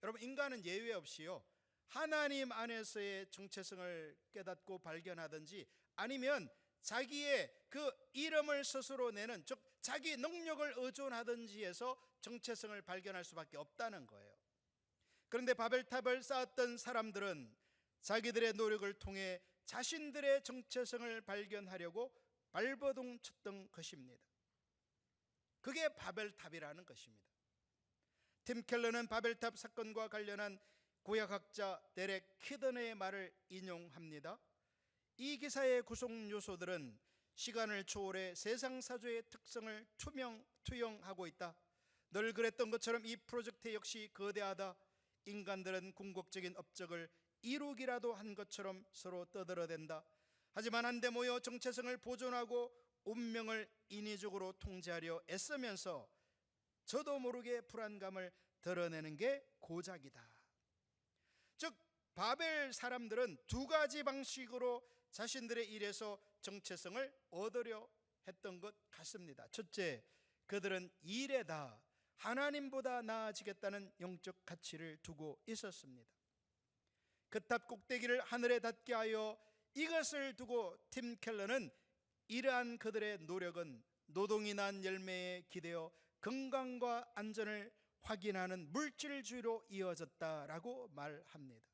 여러분, 인간은 예외 없이요 하나님 안에서의 정체성을 깨닫고 발견하든지 아니면 자기의 그 이름을 스스로 내는, 즉 자기 능력을 의존하든지 해서 정체성을 발견할 수밖에 없다는 거예요. 그런데 바벨탑을 쌓았던 사람들은 자기들의 노력을 통해 자신들의 정체성을 발견하려고 발버둥 쳤던 것입니다. 그게 바벨탑이라는 것입니다. 팀 켈러는 바벨탑 사건과 관련한 구약학자 데렉 키드너의 말을 인용합니다. 이 기사의 구성 요소들은 시간을 초월해 세상 사조의 특성을 투영하고 있다. 늘 그랬던 것처럼 이 프로젝트 역시 거대하다. 인간들은 궁극적인 업적을 이루기라도 한 것처럼 서로 떠들어댄다. 하지만 한데 모여 정체성을 보존하고 운명을 인위적으로 통제하려 애쓰면서 저도 모르게 불안감을 드러내는 게 고작이다. 즉 바벨 사람들은 두 가지 방식으로 자신들의 일에서 정체성을 얻으려 했던 것 같습니다. 첫째, 그들은 일에다 하나님보다 나아지겠다는 영적 가치를 두고 있었습니다. 그 탑 꼭대기를 하늘에 닿게 하여 이것을 두고 팀 켈러는 이러한 그들의 노력은 노동이 난 열매에 기대어 건강과 안전을 확인하는 물질주의로 이어졌다라고 말합니다.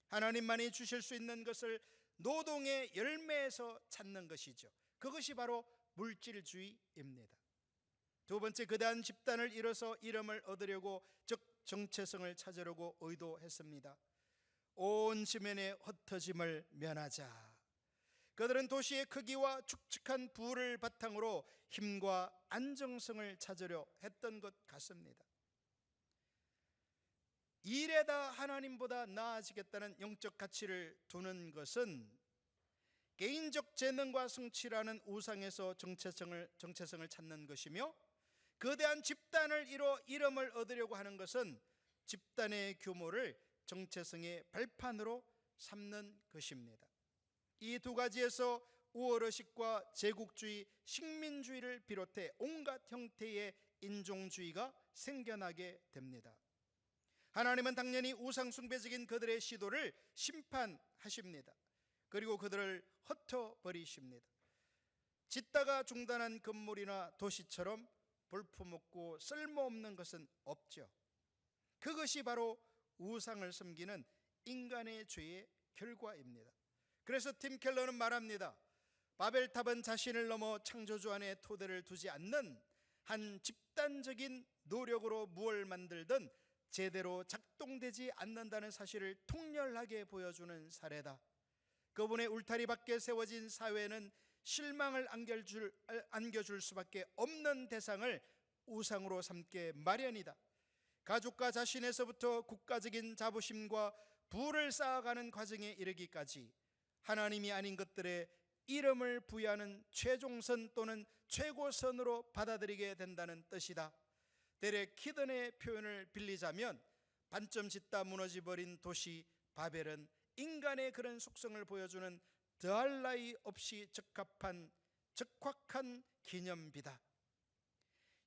하나님만이 주실 수 있는 것을 노동의 열매에서 찾는 것이죠. 그것이 바로 물질주의입니다. 두 번째, 거대한 집단을 이뤄서 이름을 얻으려고, 즉 정체성을 찾으려고 의도했습니다. 온 지면의 흩어짐을 면하자. 그들은 도시의 크기와 축축한 부를 바탕으로 힘과 안정성을 찾으려 했던 것 같습니다. 일에다 하나님보다 나아지겠다는 영적 가치를 두는 것은 개인적 재능과 성취라는 우상에서 정체성을 찾는 것이며, 거대한 집단을 이뤄 이름을 얻으려고 하는 것은 집단의 규모를 정체성의 발판으로 삼는 것입니다. 이 두 가지에서 우월의식과 제국주의, 식민주의를 비롯해 온갖 형태의 인종주의가 생겨나게 됩니다. 하나님은 당연히 우상숭배적인 그들의 시도를 심판하십니다. 그리고 그들을 흩어버리십니다. 짓다가 중단한 건물이나 도시처럼 볼품없고 쓸모없는 것은 없죠. 그것이 바로 우상을 섬기는 인간의 죄의 결과입니다. 그래서 팀 켈러는 말합니다. 바벨탑은 자신을 넘어 창조주 안에 토대를 두지 않는 한 집단적인 노력으로 무엇을 만들든 제대로 작동되지 않는다는 사실을 통렬하게 보여주는 사례다. 그분의 울타리 밖에 세워진 사회는 실망을 안겨줄 수밖에 없는 대상을 우상으로 삼게 마련이다. 가족과 자신에서부터 국가적인 자부심과 부를 쌓아가는 과정에 이르기까지 하나님이 아닌 것들에 이름을 부여하는 최종선 또는 최고선으로 받아들이게 된다는 뜻이다. 데렉 키든의 표현을 빌리자면 반점 짓다 무너져버린 도시 바벨은 인간의 그런 속성을 보여주는 더할 나위 없이 적확한 기념비다.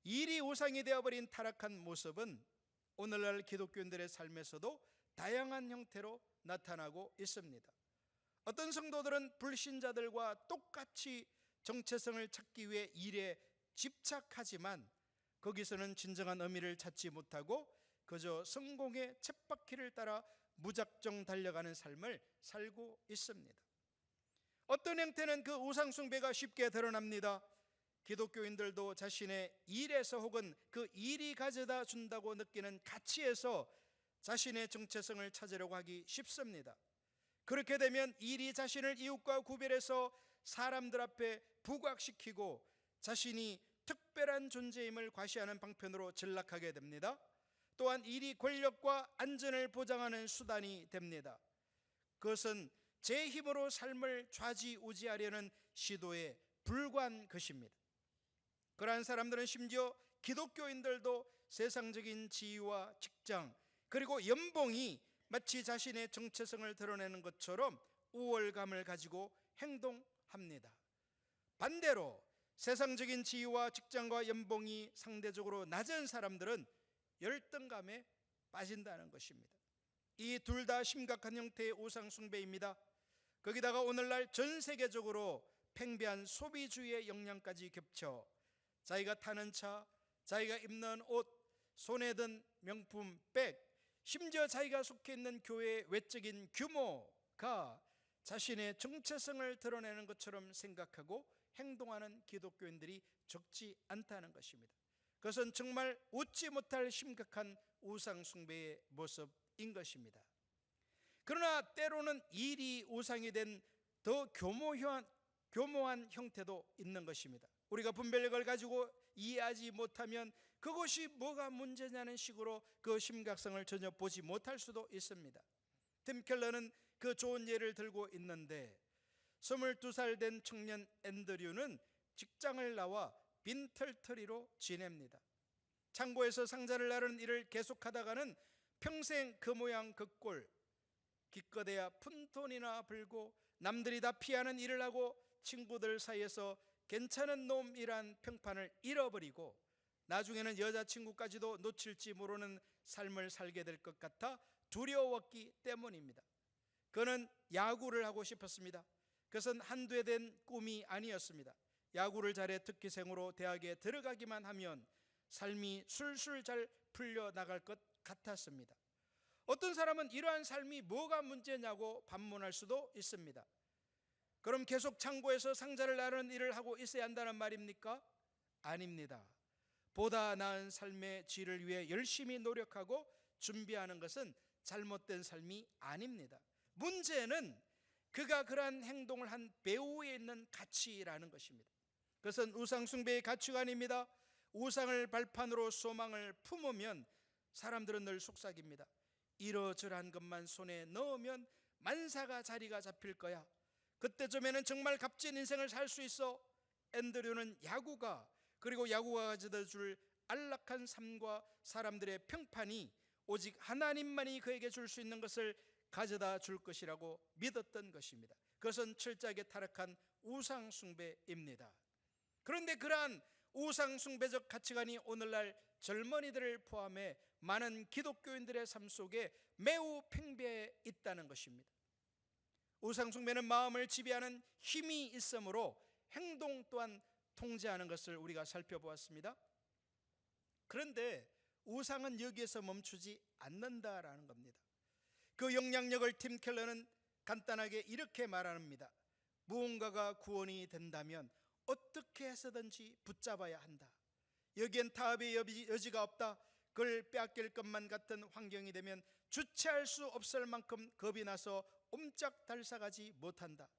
일이 우상이 되어버린 타락한 모습은 오늘날 기독교인들의 삶에서도 다양한 형태로 나타나고 있습니다. 어떤 성도들은 불신자들과 똑같이 정체성을 찾기 위해 일에 집착하지만 거기서는 진정한 의미를 찾지 못하고 그저 성공의 쳇바퀴를 따라 무작정 달려가는 삶을 살고 있습니다. 어떤 형태는 그 우상숭배가 쉽게 드러납니다. 기독교인들도 자신의 일에서 혹은 그 일이 가져다 준다고 느끼는 가치에서 자신의 정체성을 찾으려고 하기 쉽습니다. 그렇게 되면 일이 자신을 이웃과 구별해서 사람들 앞에 부각시키고 자신이 특별한 존재임을 과시하는 방편으로 전락하게 됩니다. 또한 일이 권력과 안전을 보장하는 수단이 됩니다. 그것은 제 힘으로 삶을 좌지우지하려는 시도에 불과한 것입니다. 그러한 사람들은 심지어 기독교인들도 세상적인 지위와 직장 그리고 연봉이 마치 자신의 정체성을 드러내는 것처럼 우월감을 가지고 행동합니다. 반대로 세상적인 지위와 직장과 연봉이 상대적으로 낮은 사람들은 열등감에 빠진다는 것입니다. 이 둘 다 심각한 형태의 우상 숭배입니다. 거기다가 오늘날 전 세계적으로 팽배한 소비주의의 영향까지 겹쳐 자기가 타는 차, 자기가 입는 옷, 손에 든 명품 백, 심지어 자기가 속해 있는 교회의 외적인 규모가 자신의 정체성을 드러내는 것처럼 생각하고 행동하는 기독교인들이 적지 않다는 것입니다. 그것은 정말 웃지 못할 심각한 우상 숭배의 모습인 것입니다. 그러나 때로는 일이 우상이 된 더 교모한 형태도 있는 것입니다. 우리가 분별력을 가지고 이해하지 못하면 그것이 뭐가 문제냐는 식으로 그 심각성을 전혀 보지 못할 수도 있습니다. 팀 켈러는 그 좋은 예를 들고 있는데 22살 된 청년 앤드류는 직장을 나와 빈털터리로 지냅니다. 창고에서 상자를 나르는 일을 계속하다가는 평생 그 모양 그 꼴, 기껏해야 푼돈이나 벌고 남들이 다 피하는 일을 하고 친구들 사이에서 괜찮은 놈이란 평판을 잃어버리고 나중에는 여자친구까지도 놓칠지 모르는 삶을 살게 될 것 같아 두려웠기 때문입니다. 그는 야구를 하고 싶었습니다. 그것은 한두 해 된 꿈이 아니었습니다. 야구를 잘해 특기생으로 대학에 들어가기만 하면 삶이 술술 잘 풀려나갈 것 같았습니다. 어떤 사람은 이러한 삶이 뭐가 문제냐고 반문할 수도 있습니다. 그럼 계속 창고에서 상자를 나르는 일을 하고 있어야 한다는 말입니까? 아닙니다. 보다 나은 삶의 질을 위해 열심히 노력하고 준비하는 것은 잘못된 삶이 아닙니다. 문제는 그가 그러한 행동을 한 배후에 있는 가치라는 것입니다. 그것은 우상숭배의 가치관입니다. 우상을 발판으로 소망을 품으면 사람들은 늘 속삭입니다. 이러저러한 것만 손에 넣으면 만사가 자리가 잡힐 거야. 그때쯤에는 정말 값진 인생을 살 수 있어. 앤드류는 야구가 그리고 야구가 가져다 줄 안락한 삶과 사람들의 평판이 오직 하나님만이 그에게 줄 수 있는 것을 가져다 줄 것이라고 믿었던 것입니다. 그것은 철저하게 타락한 우상숭배입니다. 그런데 그러한 우상숭배적 가치관이 오늘날 젊은이들을 포함해 많은 기독교인들의 삶 속에 매우 팽배해 있다는 것입니다. 우상숭배는 마음을 지배하는 힘이 있으므로 행동 또한 통제하는 것을 우리가 살펴보았습니다. 그런데 우상은 여기에서 멈추지 않는다라는 겁니다. 그 영향력을 팀 켈러는 간단하게 이렇게 말합니다. 무언가가 구원이 된다면 어떻게 해서든지 붙잡아야 한다. 여기엔 타협의 여지가 없다. 그걸 빼앗길 것만 같은 환경이 되면 주체할 수 없을 만큼 겁이 나서 옴짝달싹하지 못한다.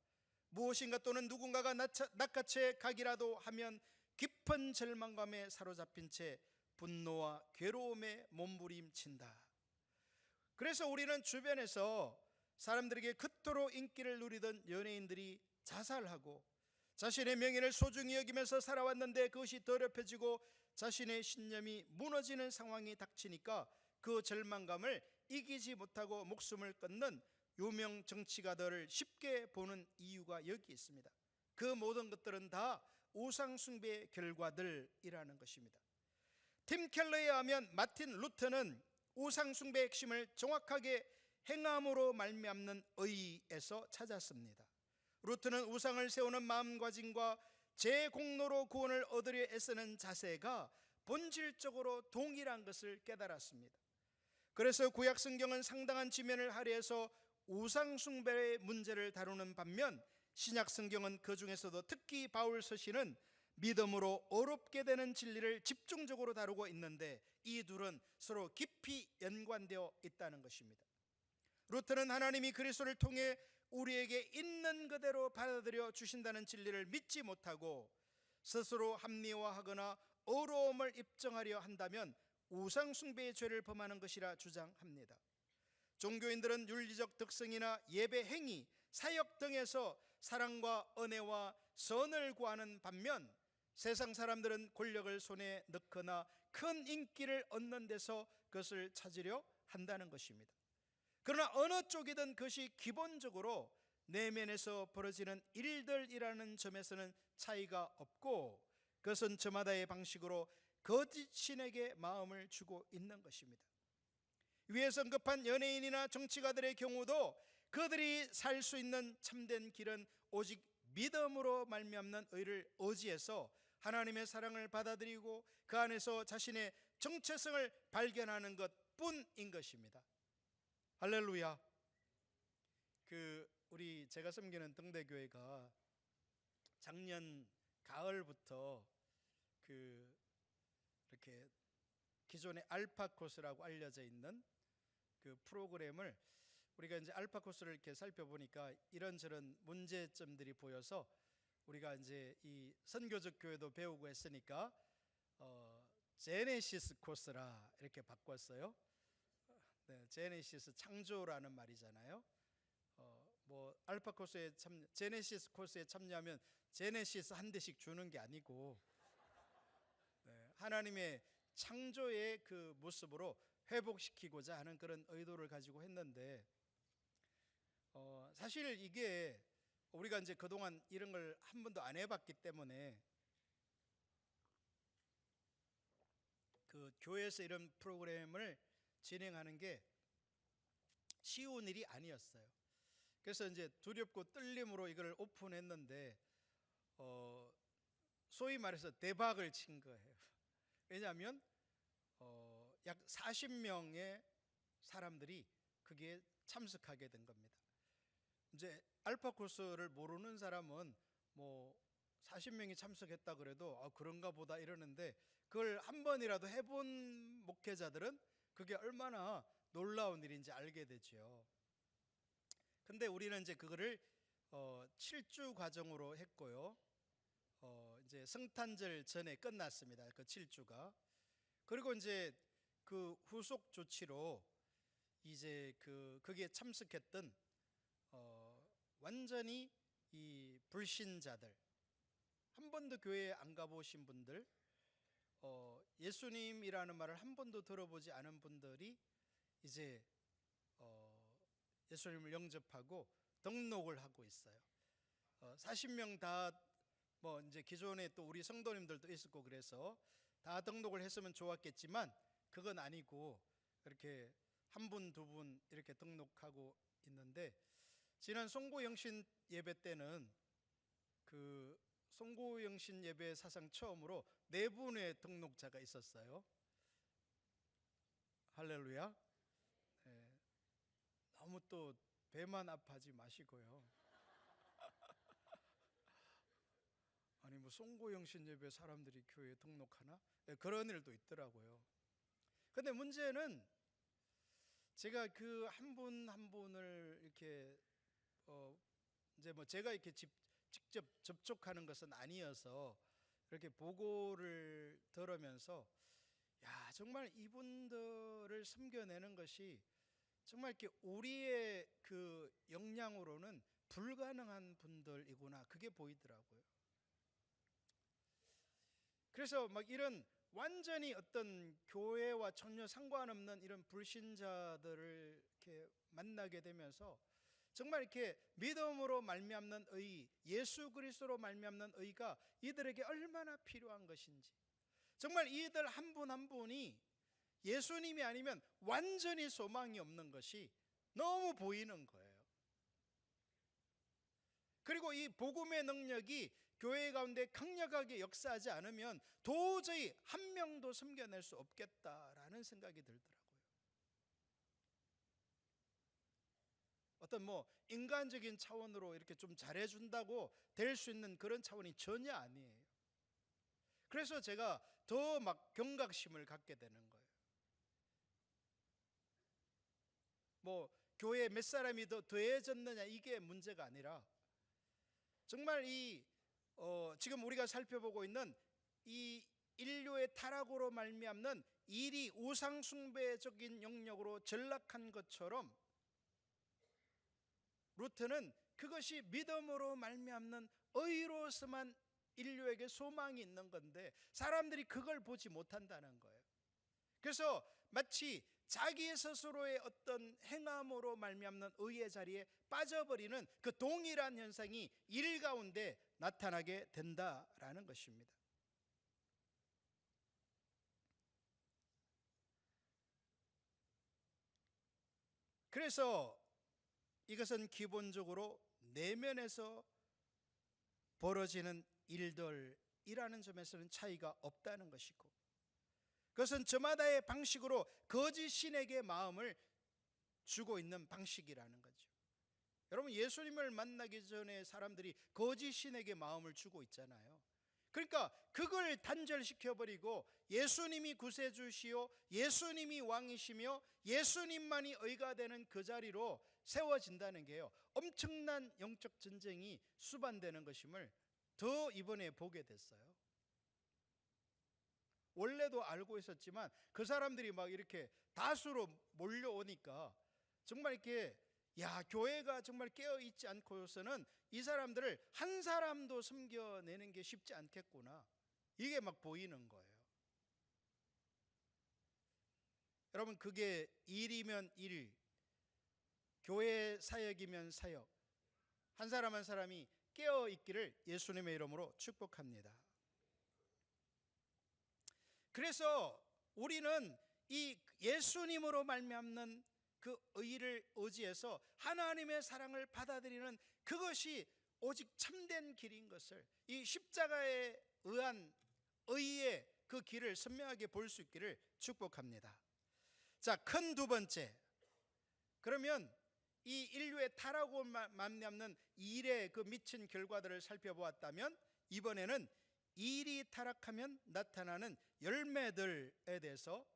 무엇인가 또는 누군가가 낚아채 가기라도 하면 깊은 절망감에 사로잡힌 채 분노와 괴로움에 몸부림친다. 그래서 우리는 주변에서 사람들에게 그토록 인기를 누리던 연예인들이 자살하고 자신의 명예를 소중히 여기면서 살아왔는데 그것이 더럽혀지고 자신의 신념이 무너지는 상황이 닥치니까 그 절망감을 이기지 못하고 목숨을 끊는 유명 정치가들을 쉽게 보는 이유가 여기 있습니다. 그 모든 것들은 다 우상 숭배의 결과들이라는 것입니다. 팀 켈러에 의하면 마틴 루터는 우상 숭배의 핵심을 정확하게 행함으로 말미암는 의에서 찾았습니다. 루터는 우상을 세우는 마음가짐과 제 공로로 구원을 얻으려 애쓰는 자세가 본질적으로 동일한 것을 깨달았습니다. 그래서 구약 성경은 상당한 지면을 할애해서 우상 숭배의 문제를 다루는 반면 신약 성경은 그 중에서도 특히 바울 서신은 믿음으로 어렵게 되는 진리를 집중적으로 다루고 있는데 이 둘은 서로 깊이 연관되어 있다는 것입니다. 루터는 하나님이 그리스도를 통해 우리에게 있는 그대로 받아들여 주신다는 진리를 믿지 못하고 스스로 합리화하거나 어려움을 입증하려 한다면 우상 숭배의 죄를 범하는 것이라 주장합니다. 종교인들은 윤리적 특성이나 예배 행위, 사역 등에서 사랑과 은혜와 선을 구하는 반면 세상 사람들은 권력을 손에 넣거나 큰 인기를 얻는 데서 그것을 찾으려 한다는 것입니다. 그러나 어느 쪽이든 그것이 기본적으로 내면에서 벌어지는 일들이라는 점에서는 차이가 없고 그것은 저마다의 방식으로 거짓 신에게 마음을 주고 있는 것입니다. 위에서 언급한 연예인이나 정치가들의 경우도 그들이 살 수 있는 참된 길은 오직 믿음으로 말미암는 의를 의지해서 하나님의 사랑을 받아들이고 그 안에서 자신의 정체성을 발견하는 것뿐인 것입니다. 할렐루야. 우리 제가 섬기는 등대교회가 작년 가을부터 이렇게 기존의 알파 코스라고 알려져 있는 그 프로그램을 우리가 이제 알파 코스를 이렇게 살펴보니까 이런저런 문제점들이 보여서 우리가 이제 이 선교적 교회도 배우고 했으니까 제네시스 코스라 이렇게 바꿨어요. 네, 제네시스 창조라는 말이잖아요. 뭐 알파 코스에 제네시스 코스에 참여하면 제네시스 한 대씩 주는 게 아니고 하나님의 창조의 그 모습으로 회복시키고자 하는 그런 의도를 가지고 했는데 사실 이게 우리가 이제 그동안 이런 걸 한 번도 안 해봤기 때문에 그 교회에서 이런 프로그램을 진행하는 게 쉬운 일이 아니었어요. 그래서 이제 두렵고 떨림으로 이걸 오픈했는데 소위 말해서 대박을 친 거예요. 왜냐하면 약 40명의 사람들이 거기에 참석하게 된 겁니다. 이제 알파 코스를 모르는 사람은 뭐 40명이 참석했다 그래도 그런가 보다 이러는데 그걸 한 번이라도 해본 목회자들은 그게 얼마나 놀라운 일인지 알게 되죠. 근데 우리는 이제 그거를 7주 과정으로 했고요. 이제 성탄절 전에 끝났습니다. 그 7주가. 그리고 이제 그 후속 조치로 이제 거기에 참석했던 완전히 이 불신자들, 한 번도 교회에 안 가보신 분들, 예수님이라는 말을 한 번도 들어보지 않은 분들이 이제 예수님을 영접하고 등록을 하고 있어요. 40명 다 뭐 이제 기존에 또 우리 성도님들도 있었고 그래서 다 등록을 했으면 좋았겠지만 그건 아니고 이렇게 한 분, 두 분 이렇게 등록하고 있는데 지난 송구영신 예배 때는 그 송구영신 예배 사상 처음으로 4분의 등록자가 있었어요. 할렐루야. 네, 너무 또 배만 아파하지 마시고요. 아니 뭐 송구영신 예배 사람들이 교회에 등록하나? 네, 그런 일도 있더라고요. 근데 문제는 제가 그 한 분 한 분을 이렇게 이제 뭐 제가 이렇게 직접 접촉하는 것은 아니어서 이렇게 보고를 들으면서 야, 정말 이분들을 섬겨내는 것이 정말 이렇게 우리의 그 역량으로는 불가능한 분들이구나, 그게 보이더라고요. 그래서 막 이런 완전히 어떤 교회와 전혀 상관없는 이런 불신자들을 이렇게 만나게 되면서 정말 이렇게 믿음으로 말미암는 의, 예수 그리스도로 말미암는 의가 이들에게 얼마나 필요한 것인지, 정말 이들 한 분 한 분이 예수님이 아니면 완전히 소망이 없는 것이 너무 보이는 거예요. 그리고 이 복음의 능력이 교회 가운데 강력하게 역사하지 않으면 도저히 한 명도 섬겨낼 수 없겠다라는 생각이 들더라고요. 어떤 뭐 인간적인 차원으로 이렇게 좀 잘해준다고 될 수 있는 그런 차원이 전혀 아니에요. 그래서 제가 더 막 경각심을 갖게 되는 거예요. 뭐 교회에 몇 사람이 더 더해졌느냐, 이게 문제가 아니라 정말 지금 우리가 살펴보고 있는 이 인류의 타락으로 말미암는 일이 우상숭배적인 영역으로 전락한 것처럼 루트는 그것이 믿음으로 말미암는 의로서만 인류에게 소망이 있는 건데 사람들이 그걸 보지 못한다는 거예요. 그래서 마치 자기 스스로의 어떤 행함으로 말미암는 의의 자리에 빠져버리는 그 동일한 현상이 일 가운데 나타나게 된다라는 것입니다. 그래서 이것은 기본적으로 내면에서 벌어지는 일들이라는 점에서는 차이가 없다는 것이고, 그것은 저마다의 방식으로 거짓 신에게 마음을 주고 있는 방식이라는 거죠. 여러분, 예수님을 만나기 전에 사람들이 거짓 신에게 마음을 주고 있잖아요. 그러니까 그걸 단절시켜버리고 예수님이 구세주시오, 예수님이 왕이시며 예수님만이 의가 되는 그 자리로 세워진다는 게요, 엄청난 영적 전쟁이 수반되는 것임을 더 이번에 보게 됐어요. 원래도 알고 있었지만 그 사람들이 막 이렇게 다수로 몰려오니까 정말 이렇게 교회가 정말 깨어있지 않고서는 이 사람들을 한 사람도 섬겨내는 게 쉽지 않겠구나, 이게 막 보이는 거예요. 여러분, 그게 일이면 일, 교회 사역이면 사역, 한 사람 한 사람이 깨어있기를 예수님의 이름으로 축복합니다. 그래서 우리는 이 예수님으로 말미암는 그 의를 의지해서 하나님의 사랑을 받아들이는 그것이 오직 참된 길인 것을, 이 십자가에 의한 의의 그 길을 선명하게 볼 수 있기를 축복합니다. 자, 큰 두 번째, 그러면 이 인류의 타락으로 말미암는 일의 그 미친 결과들을 살펴보았다면, 이번에는 일이 타락하면 나타나는 열매들에 대해서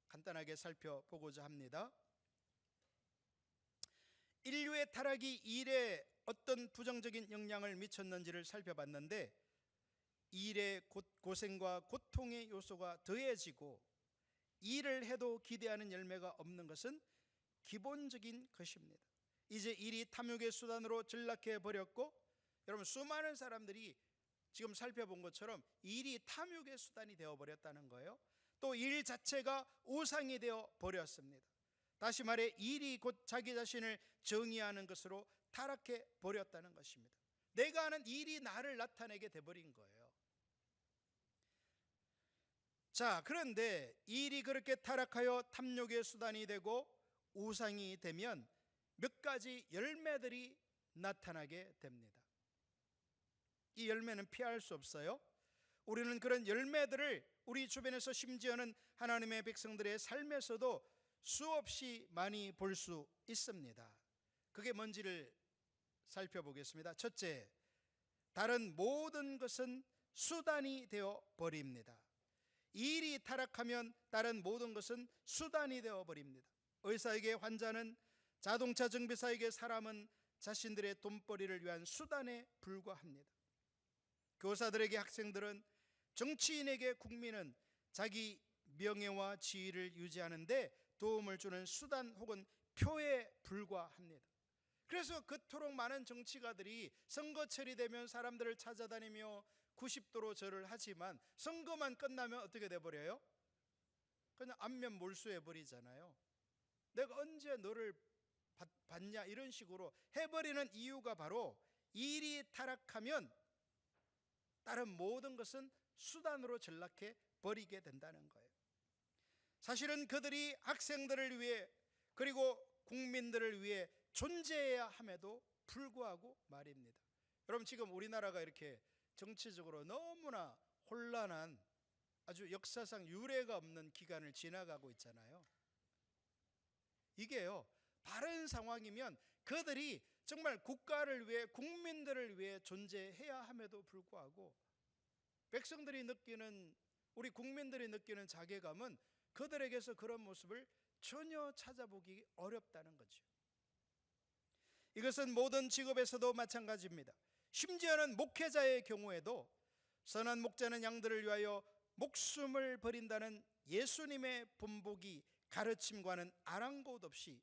간단하게 살펴보고자 합니다. 인류의 타락이 일에 어떤 부정적인 영향을 미쳤는지를 살펴봤는데, 일의 고생과 고통의 요소가 더해지고 일을 해도 기대하는 열매가 없는 것은 기본적인 것입니다. 이제 일이 탐욕의 수단으로 전락해 버렸고, 여러분, 수많은 사람들이 지금 살펴본 것처럼 일이 탐욕의 수단이 되어버렸다는 거예요. 또 일 자체가 우상이 되어 버렸습니다. 다시 말해 일이 곧 자기 자신을 정의하는 것으로 타락해 버렸다는 것입니다. 내가 하는 일이 나를 나타내게 돼버린 거예요. 자, 그런데 일이 그렇게 타락하여 탐욕의 수단이 되고 우상이 되면 몇 가지 열매들이 나타나게 됩니다. 이 열매는 피할 수 없어요. 우리는 그런 열매들을 우리 주변에서, 심지어는 하나님의 백성들의 삶에서도 수없이 많이 볼 수 있습니다. 그게 뭔지를 살펴보겠습니다. 첫째, 다른 모든 것은 수단이 되어 버립니다. 일이 타락하면 다른 모든 것은 수단이 되어 버립니다. 의사에게 환자는, 자동차 정비사에게 사람은 자신들의 돈벌이를 위한 수단에 불과합니다. 교사들에게 학생들은, 정치인에게 국민은 자기 명예와 지위를 유지하는 데 도움을 주는 수단 혹은 표에 불과합니다. 그래서 그토록 많은 정치가들이 선거철이 되면 사람들을 찾아다니며 90도로 절을 하지만 선거만 끝나면 어떻게 돼버려요? 그냥 안면 몰수해 버리잖아요. 내가 언제 너를 받냐, 이런 식으로 해버리는 이유가 바로 일이 타락하면 다른 모든 것은 수단으로 전락해 버리게 된다는 거예요. 사실은 그들이 학생들을 위해, 그리고 국민들을 위해 존재해야 함에도 불구하고 말입니다. 여러분, 지금 우리나라가 이렇게 정치적으로 너무나 혼란한, 아주 역사상 유례가 없는 기간을 지나가고 있잖아요. 이게요, 바른 상황이면 그들이 정말 국가를 위해, 국민들을 위해 존재해야 함에도 불구하고 백성들이 느끼는, 우리 국민들이 느끼는 자괴감은 그들에게서 그런 모습을 전혀 찾아보기 어렵다는 거죠. 이것은 모든 직업에서도 마찬가지입니다. 심지어는 목회자의 경우에도 선한 목자는 양들을 위하여 목숨을 버린다는 예수님의 본보기 가르침과는 아랑곳 없이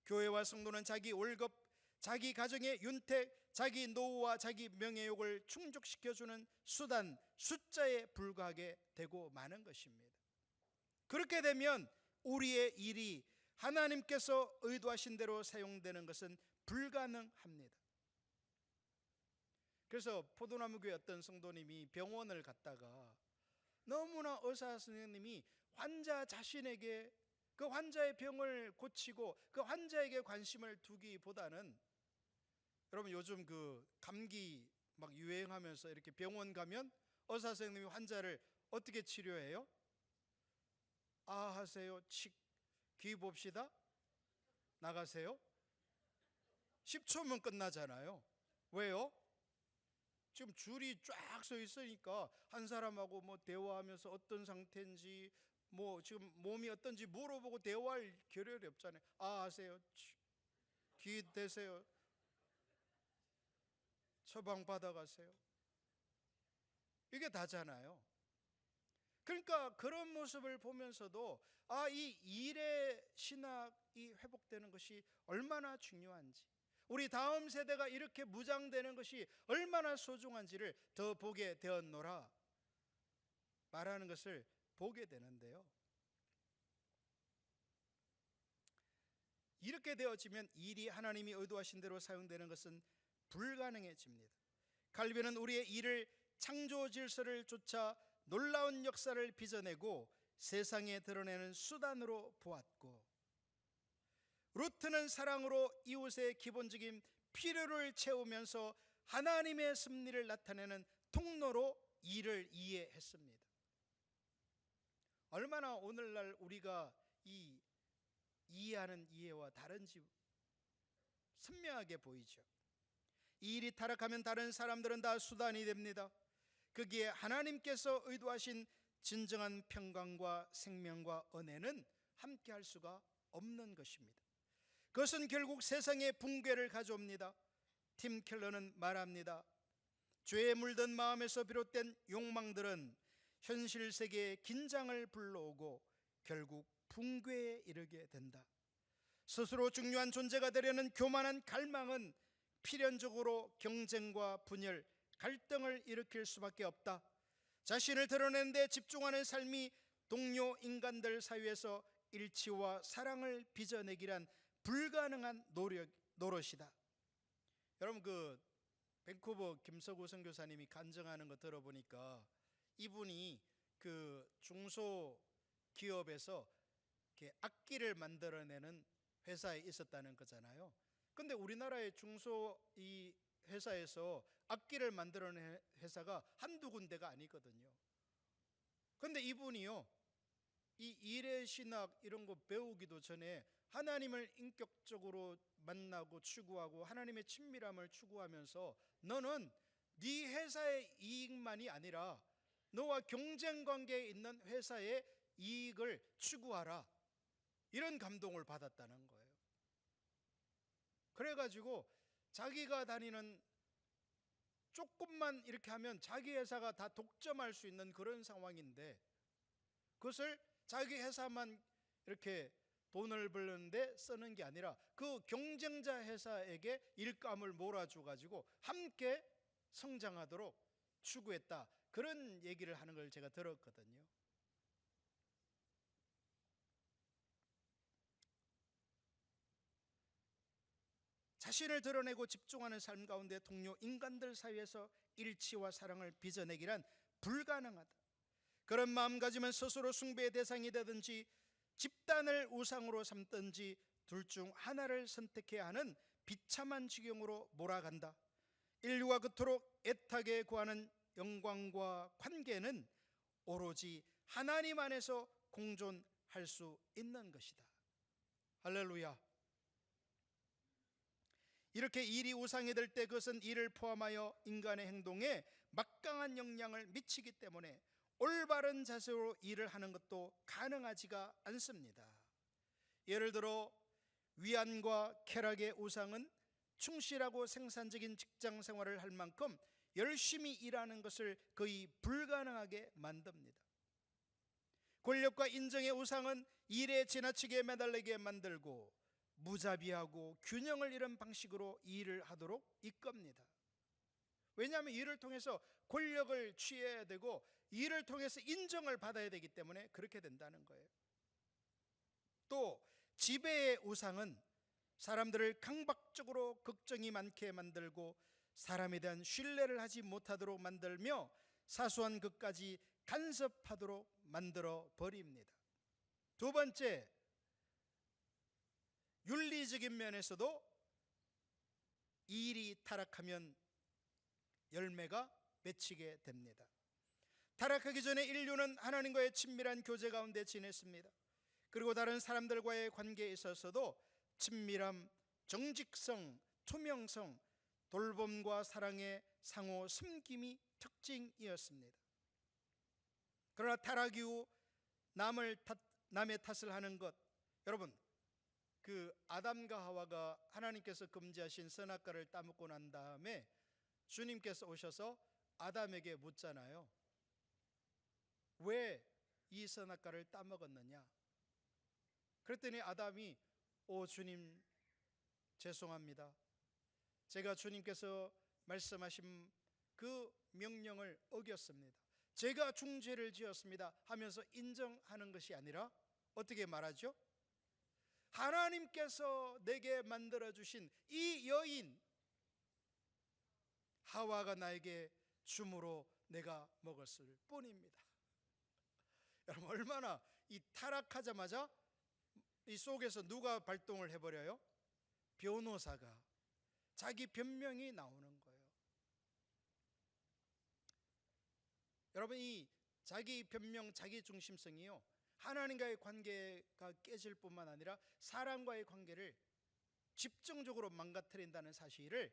교회와 성도는 자기 월급, 자기 가정의 윤택, 자기 노후와 자기 명예욕을 충족시켜주는 수단, 숫자에 불과하게 되고 마는 것입니다. 그렇게 되면 우리의 일이 하나님께서 의도하신 대로 사용되는 것은 불가능합니다. 그래서 포도나무교회 어떤 성도님이 병원을 갔다가 너무나 의사 선생님이 환자 자신에게, 그 환자의 병을 고치고 그 환자에게 관심을 두기보다는, 여러분 요즘 그 감기 막 유행하면서 이렇게 병원 가면 의사 선생님이 환자를 어떻게 치료해요? 아 하세요, 칙, 귀 봅시다, 나가세요. 10초면 끝나잖아요. 왜요? 지금 줄이 쫙 서 있으니까 한 사람하고 뭐 대화하면서 어떤 상태인지, 뭐 지금 몸이 어떤지 물어보고 대화할 겨를이 없잖아요. 아 하세요, 귀 대세요, 처방 받아가세요. 이게 다잖아요. 그러니까 그런 모습을 보면서도 이 일의 신학이 회복되는 것이 얼마나 중요한지, 우리 다음 세대가 이렇게 무장되는 것이 얼마나 소중한지를 더 보게 되었노라 말하는 것을 보게 되는데요, 이렇게 되어지면 일이 하나님이 의도하신 대로 사용되는 것은 불가능해집니다. 칼빈은 우리의 일을 창조 질서를 쫓아 놀라운 역사를 빚어내고 세상에 드러내는 수단으로 보았고, 루트는 사랑으로 이웃의 기본적인 필요를 채우면서 하나님의 섭리를 나타내는 통로로 일을 이해했습니다. 얼마나 오늘날 우리가 이 이해하는 이해와 다른지 선명하게 보이죠. 이 일이 타락하면 다른 사람들은 다 수단이 됩니다. 거기에 하나님께서 의도하신 진정한 평강과 생명과 은혜는 함께 할 수가 없는 것입니다. 그것은 결국 세상의 붕괴를 가져옵니다. 팀 켈러는 말합니다. 죄에 물든 마음에서 비롯된 욕망들은 현실 세계의 긴장을 불러오고 결국 붕괴에 이르게 된다. 스스로 중요한 존재가 되려는 교만한 갈망은 필연적으로 경쟁과 분열, 갈등을 일으킬 수밖에 없다. 자신을 드러내는 데 집중하는 삶이 동료 인간들 사이에서 일치와 사랑을 빚어내기란 불가능한 노릇이다. 여러분, 그 밴쿠버 김서구 선교사님이 간증하는 거 들어보니까 이분이 그 중소기업에서 이렇게 악기를 만들어내는 회사에 있었다는 거잖아요. 근데 우리나라의 중소 이 회사에서 악기를 만들어낸 회사가 한두 군데가 아니거든요. 그런데 이분이요, 이 일의 신학 이런 거 배우기도 전에 하나님을 인격적으로 만나고 추구하고 하나님의 친밀함을 추구하면서 너는 네 회사의 이익만이 아니라 너와 경쟁 관계에 있는 회사의 이익을 추구하라, 이런 감동을 받았다는 거예요. 그래가지고 자기가 다니는, 조금만 이렇게 하면 자기 회사가 다 독점할 수 있는 그런 상황인데, 그것을 자기 회사만 이렇게 돈을 벌는데 쓰는 게 아니라 그 경쟁자 회사에게 일감을 몰아줘 가지고 함께 성장하도록 추구했다, 그런 얘기를 하는 걸 제가 들었거든요. 자신을 드러내고 집중하는 삶 가운데 동료 인간들 사이에서 일치와 사랑을 빚어내기란 불가능하다. 그런 마음가짐은 스스로 숭배의 대상이 되든지 집단을 우상으로 삼든지 둘 중 하나를 선택해야 하는 비참한 지경으로 몰아간다. 인류가 그토록 애타게 구하는 영광과 관계는 오로지 하나님 안에서 공존할 수 있는 것이다. 할렐루야. 이렇게 일이 우상이 될 때 그것은 이를 포함하여 인간의 행동에 막강한 영향을 미치기 때문에 올바른 자세로 일을 하는 것도 가능하지가 않습니다. 예를 들어 위안과 쾌락의 우상은 충실하고 생산적인 직장 생활을 할 만큼 열심히 일하는 것을 거의 불가능하게 만듭니다. 권력과 인정의 우상은 일에 지나치게 매달리게 만들고 무자비하고 균형을 잃은 방식으로 일을 하도록 이끕니다. 왜냐하면 일을 통해서 권력을 취해야 되고 일을 통해서 인정을 받아야 되기 때문에 그렇게 된다는 거예요. 또 지배의 우상은 사람들을 강박적으로 걱정이 많게 만들고 사람에 대한 신뢰를 하지 못하도록 만들며 사소한 것까지 간섭하도록 만들어 버립니다. 두 번째, 윤리적인 면에서도 이 일이 타락하면 열매가 맺히게 됩니다. 타락하기 전에 인류는 하나님과의 친밀한 교제 가운데 지냈습니다. 그리고 다른 사람들과의 관계에 있어서도 친밀함, 정직성, 투명성, 돌봄과 사랑의 상호 섬김이 특징이었습니다. 그러나 타락 이후 남의 탓을 하는 것, 여러분, 그 아담과 하와가 하나님께서 금지하신 선악과를 따먹고 난 다음에 주님께서 오셔서 아담에게 묻잖아요. 왜 이 선악과를 따먹었느냐? 그랬더니 아담이 오 주님 죄송합니다. 제가 주님께서 말씀하신 그 명령을 어겼습니다. 제가 중죄를 지었습니다 하면서 인정하는 것이 아니라 어떻게 말하죠? 하나님께서 내게 만들어주신 이 여인 하와가 나에게 줌으로 내가 먹었을 뿐입니다. 여러분, 얼마나 이 타락하자마자 이 속에서 누가 발동을 해버려요? 변호사가, 자기 변명이 나오는 거예요. 여러분, 이 자기 변명, 자기 중심성이요, 하나님과의 관계가 깨질 뿐만 아니라 사람과의 관계를 집중적으로 망가뜨린다는 사실을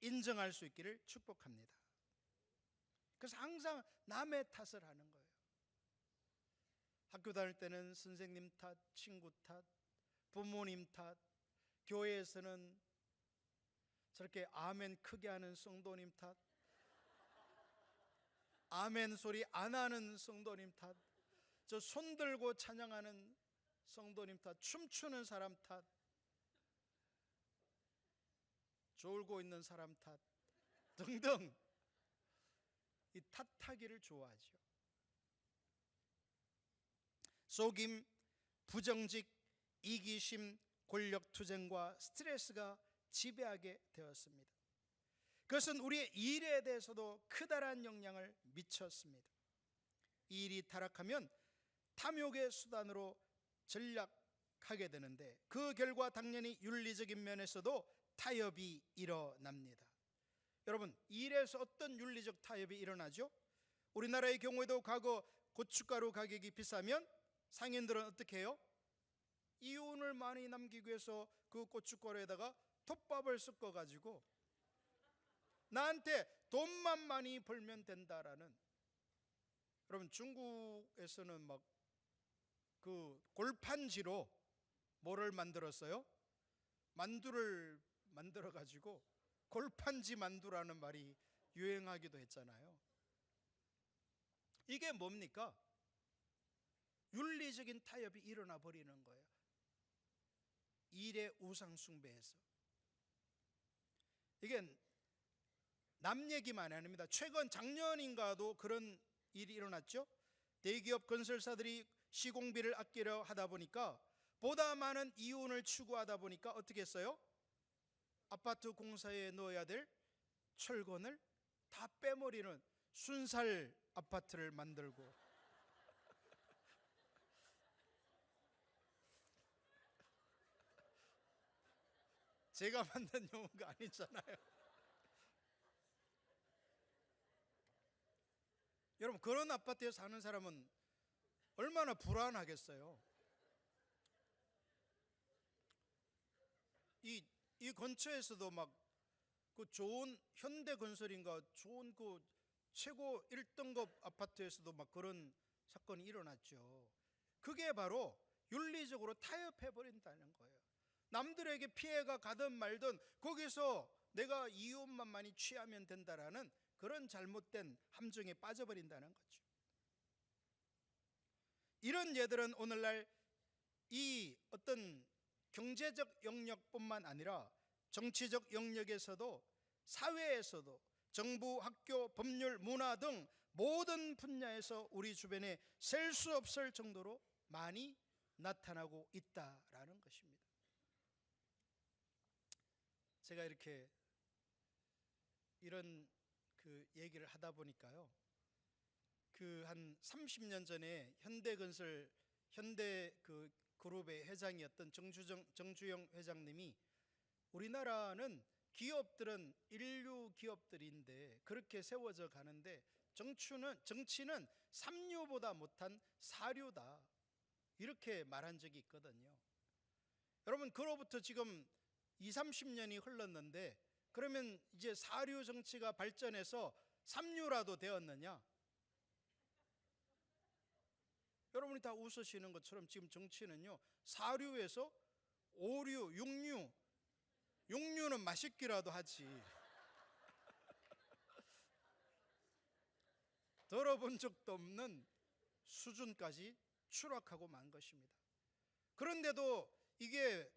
인정할 수 있기를 축복합니다. 그래서 항상 남의 탓을 하는 거예요. 학교 다닐 때는 선생님 탓, 친구 탓, 부모님 탓, 교회에서는 저렇게 아멘 크게 하는 성도님 탓, 아멘 소리 안 하는 성도님 탓, 저 손 들고 찬양하는 성도님 탓, 춤추는 사람 탓, 졸고 있는 사람 탓 등등, 이 탓하기를 좋아하죠. 속임, 부정직, 이기심, 권력투쟁과 스트레스가 지배하게 되었습니다. 그것은 우리의 일에 대해서도 크다란 영향을 미쳤습니다. 이 일이 타락하면 탐욕의 수단으로 전락하게 되는데 그 결과 당연히 윤리적인 면에서도 타협이 일어납니다. 여러분, 일에서 어떤 윤리적 타협이 일어나죠? 우리나라의 경우에도 과거 고춧가루 가격이 비싸면 상인들은 어떻게 해요? 이윤을 많이 남기기 위해서 그 고춧가루에다가 톱밥을 섞어가지고 나한테 돈만 많이 벌면 된다라는. 여러분, 중국에서는 막 그 골판지로 뭐를 만들었어요? 만두를 만들어 가지고 골판지 만두라는 말이 유행하기도 했잖아요. 이게 뭡니까? 윤리적인 타협이 일어나 버리는 거예요. 일의 우상 숭배에서. 이게 남 얘기만 아닙니다. 최근 작년인가도 그런 일이 일어났죠. 대기업 건설사들이 시공비를 아끼려 하다 보니까, 보다 많은 이윤을 추구하다 보니까 어떻게 했어요? 아파트 공사에 넣어야 될 철근을 다 빼버리는 순살 아파트를 만들고. 제가 만든 용어가 아니잖아요. 여러분, 그런 아파트에 사는 사람은 얼마나 불안하겠어요. 이 근처에서도 막 그 좋은 현대건설인가 좋은 그 최고 1등급 아파트에서도 막 그런 사건이 일어났죠. 그게 바로 윤리적으로 타협해 버린다는 거예요. 남들에게 피해가 가든 말든 거기서 내가 이윤만 많이 취하면 된다라는 그런 잘못된 함정에 빠져버린다는 거죠. 이런 예들은 오늘날 이 어떤 경제적 영역뿐만 아니라 정치적 영역에서도, 사회에서도, 정부, 학교, 법률, 문화 등 모든 분야에서 우리 주변에 셀 수 없을 정도로 많이 나타나고 있다라는 것입니다. 제가 이렇게 이런 그 얘기를 하다 보니까요, 그 한 30년 전에 현대 그 그룹의 회장이었던 정주영 회장님이, 우리나라는 기업들은 인류 기업들인데 그렇게 세워져 가는데 정치는 삼류보다 못한 사류다, 이렇게 말한 적이 있거든요. 여러분, 그로부터 지금 20-30년이 흘렀는데, 그러면 이제 사류 정치가 발전해서 삼류라도 되었느냐? 여러분이 다 웃으시는 것처럼 지금 정치는요, 사류에서 오류, 육류는 맛있기라도 하지 들어본 적도 없는 수준까지 추락하고 만 것입니다. 그런데도 이게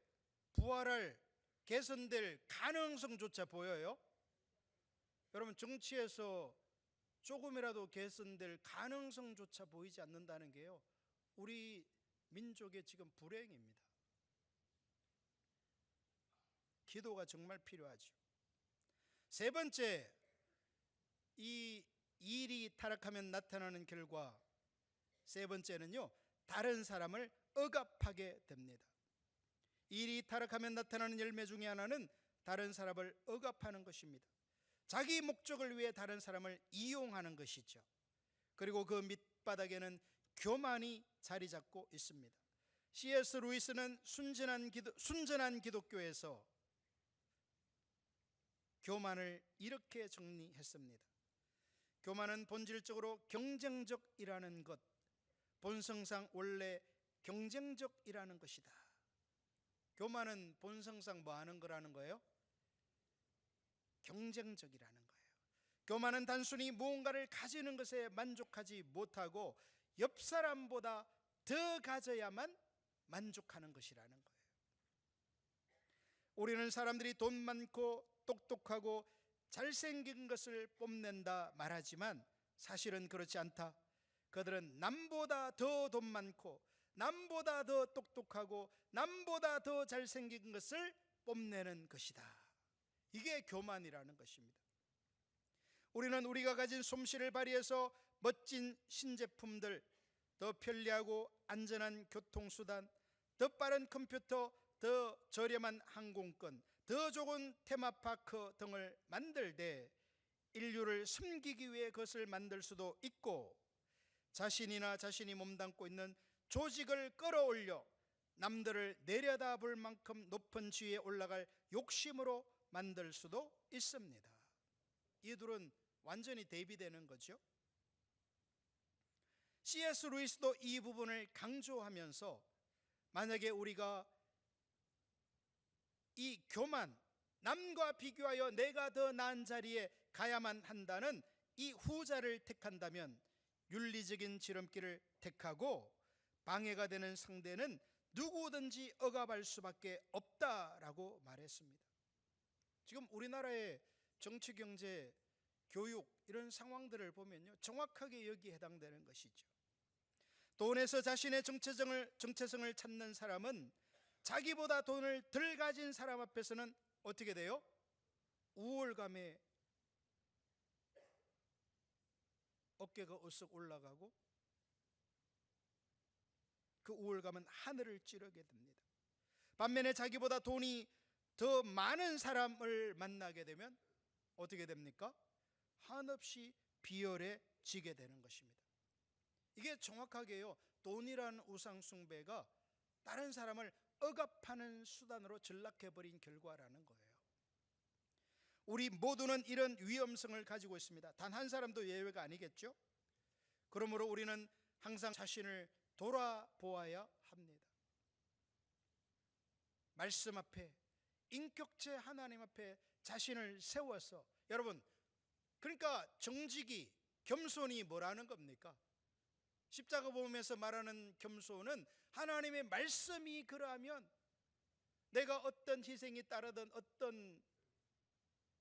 부활할, 개선될 가능성조차 보여요? 여러분, 정치에서 조금이라도 개선될 가능성조차 보이지 않는다는 게요, 우리 민족의 지금 불행입니다. 기도가 정말 필요하죠. 세 번째, 이 일이 타락하면 나타나는 결과, 세 번째는요, 다른 사람을 억압하게 됩니다. 일이 타락하면 나타나는 열매 중에 하나는 다른 사람을 억압하는 것입니다. 자기 목적을 위해 다른 사람을 이용하는 것이죠. 그리고 그 밑바닥에는 교만이 자리 잡고 있습니다. C.S. 루이스는 순전한 기독교에서 교만을 이렇게 정리했습니다. 교만은 본질적으로 경쟁적이라는 것, 본성상 원래 경쟁적이라는 것이다. 교만은 본성상 뭐 하는 거라는 거예요? 경쟁적이라는 거예요. 교만은 단순히 무언가를 가지는 것에 만족하지 못하고 옆 사람보다 더 가져야만 만족하는 것이라는 거예요. 우리는 사람들이 돈 많고 똑똑하고 잘생긴 것을 뽐낸다 말하지만 사실은 그렇지 않다. 그들은 남보다 더 돈 많고 남보다 더 똑똑하고 남보다 더 잘생긴 것을 뽐내는 것이다. 이게 교만이라는 것입니다. 우리는 우리가 가진 솜씨를 발휘해서 멋진 신제품들, 더 편리하고 안전한 교통수단, 더 빠른 컴퓨터, 더 저렴한 항공권, 더 좋은 테마파크 등을 만들되 인류를 숨기기 위해 그것을 만들 수도 있고, 자신이나 자신이 몸담고 있는 조직을 끌어올려 남들을 내려다볼 만큼 높은 지위에 올라갈 욕심으로 만들 수도 있습니다. 이 둘은 완전히 대비되는 거죠. C.S. 루이스도 이 부분을 강조하면서 만약에 우리가 이 교만, 남과 비교하여 내가 더 나은 자리에 가야만 한다는 이 후자를 택한다면 윤리적인 지름길을 택하고 방해가 되는 상대는 누구든지 억압할 수밖에 없다라고 말했습니다. 지금 우리나라의 정치, 경제, 교육 이런 상황들을 보면요, 정확하게 여기에 해당되는 것이죠. 돈에서 자신의 정체성을 찾는 사람은 자기보다 돈을 덜 가진 사람 앞에서는 어떻게 돼요? 우월감에 어깨가 으쓱 올라가고 그 우월감은 하늘을 찌르게 됩니다. 반면에 자기보다 돈이 더 많은 사람을 만나게 되면 어떻게 됩니까? 한없이 비열해지게 되는 것입니다. 이게 정확하게요, 돈이라는 우상숭배가 다른 사람을 억압하는 수단으로 전락해버린 결과라는 거예요. 우리 모두는 이런 위험성을 가지고 있습니다. 단 한 사람도 예외가 아니겠죠. 그러므로 우리는 항상 자신을 돌아보아야 합니다. 말씀 앞에, 인격체 하나님 앞에 자신을 세워서, 여러분, 그러니까 정직이, 겸손이 뭐라는 겁니까? 십자가 보면서 말하는 겸손은 하나님의 말씀이 그러하면 내가 어떤 희생이 따르든 어떤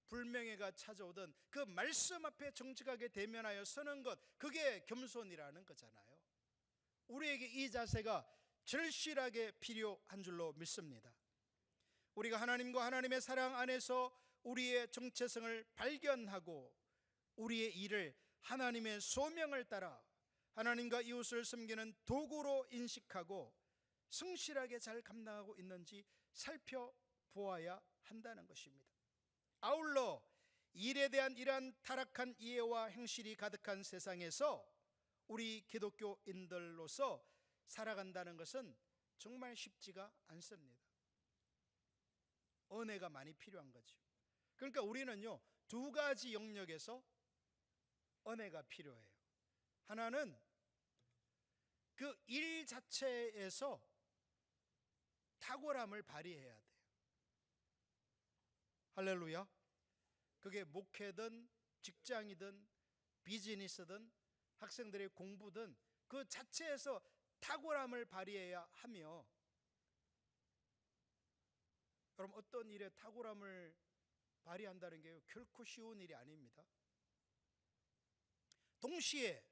불명예가 찾아오든 그 말씀 앞에 정직하게 대면하여 서는 것, 그게 겸손이라는 거잖아요. 우리에게 이 자세가 절실하게 필요한 줄로 믿습니다. 우리가 하나님과 하나님의 사랑 안에서 우리의 정체성을 발견하고 우리의 일을 하나님의 소명을 따라 하나님과 이웃을 섬기는 도구로 인식하고 성실하게 잘 감당하고 있는지 살펴보아야 한다는 것입니다. 아울러 일에 대한 이러한 타락한 이해와 행실이 가득한 세상에서 우리 기독교인들로서 살아간다는 것은 정말 쉽지가 않습니다. 은혜가 많이 필요한 거죠. 그러니까 우리는요, 두 가지 영역에서 은혜가 필요해요. 하나는 그 일 자체에서 탁월함을 발휘해야 돼요. 할렐루야. 그게 목회든 직장이든 비즈니스든 학생들의 공부든 그 자체에서 탁월함을 발휘해야 하며, 여러분, 어떤 일에 탁월함을 발휘한다는 게 결코 쉬운 일이 아닙니다. 동시에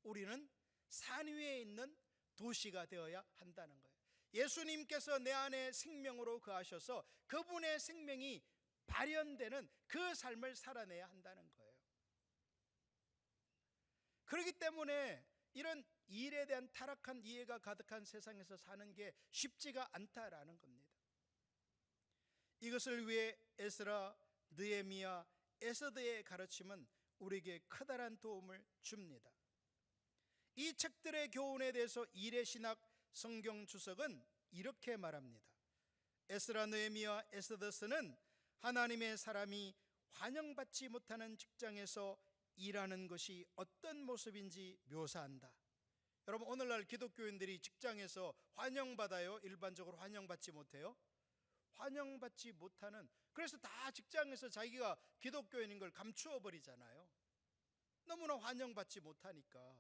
우리는 산 위에 있는 도시가 되어야 한다는 거예요. 예수님께서 내 안에 생명으로 거하셔서 그분의 생명이 발현되는 그 삶을 살아내야 한다는 거예요. 그렇기 때문에 이런 일에 대한 타락한 이해가 가득한 세상에서 사는 게 쉽지가 않다라는 겁니다. 이것을 위해 에스라, 느헤미야, 에스더의 가르침은 우리에게 커다란 도움을 줍니다. 이 책들의 교훈에 대해서 이레신학 성경 주석은 이렇게 말합니다. 에스라, 느헤미야, 에스더서는 하나님의 사람이 환영받지 못하는 직장에서 일하는 것이 어떤 모습인지 묘사한다. 여러분, 오늘날 기독교인들이 직장에서 환영받아요? 일반적으로 환영받지 못해요? 환영받지 못하는, 그래서 다 직장에서 자기가 기독교인인 걸 감추어 버리잖아요. 너무나 환영받지 못하니까.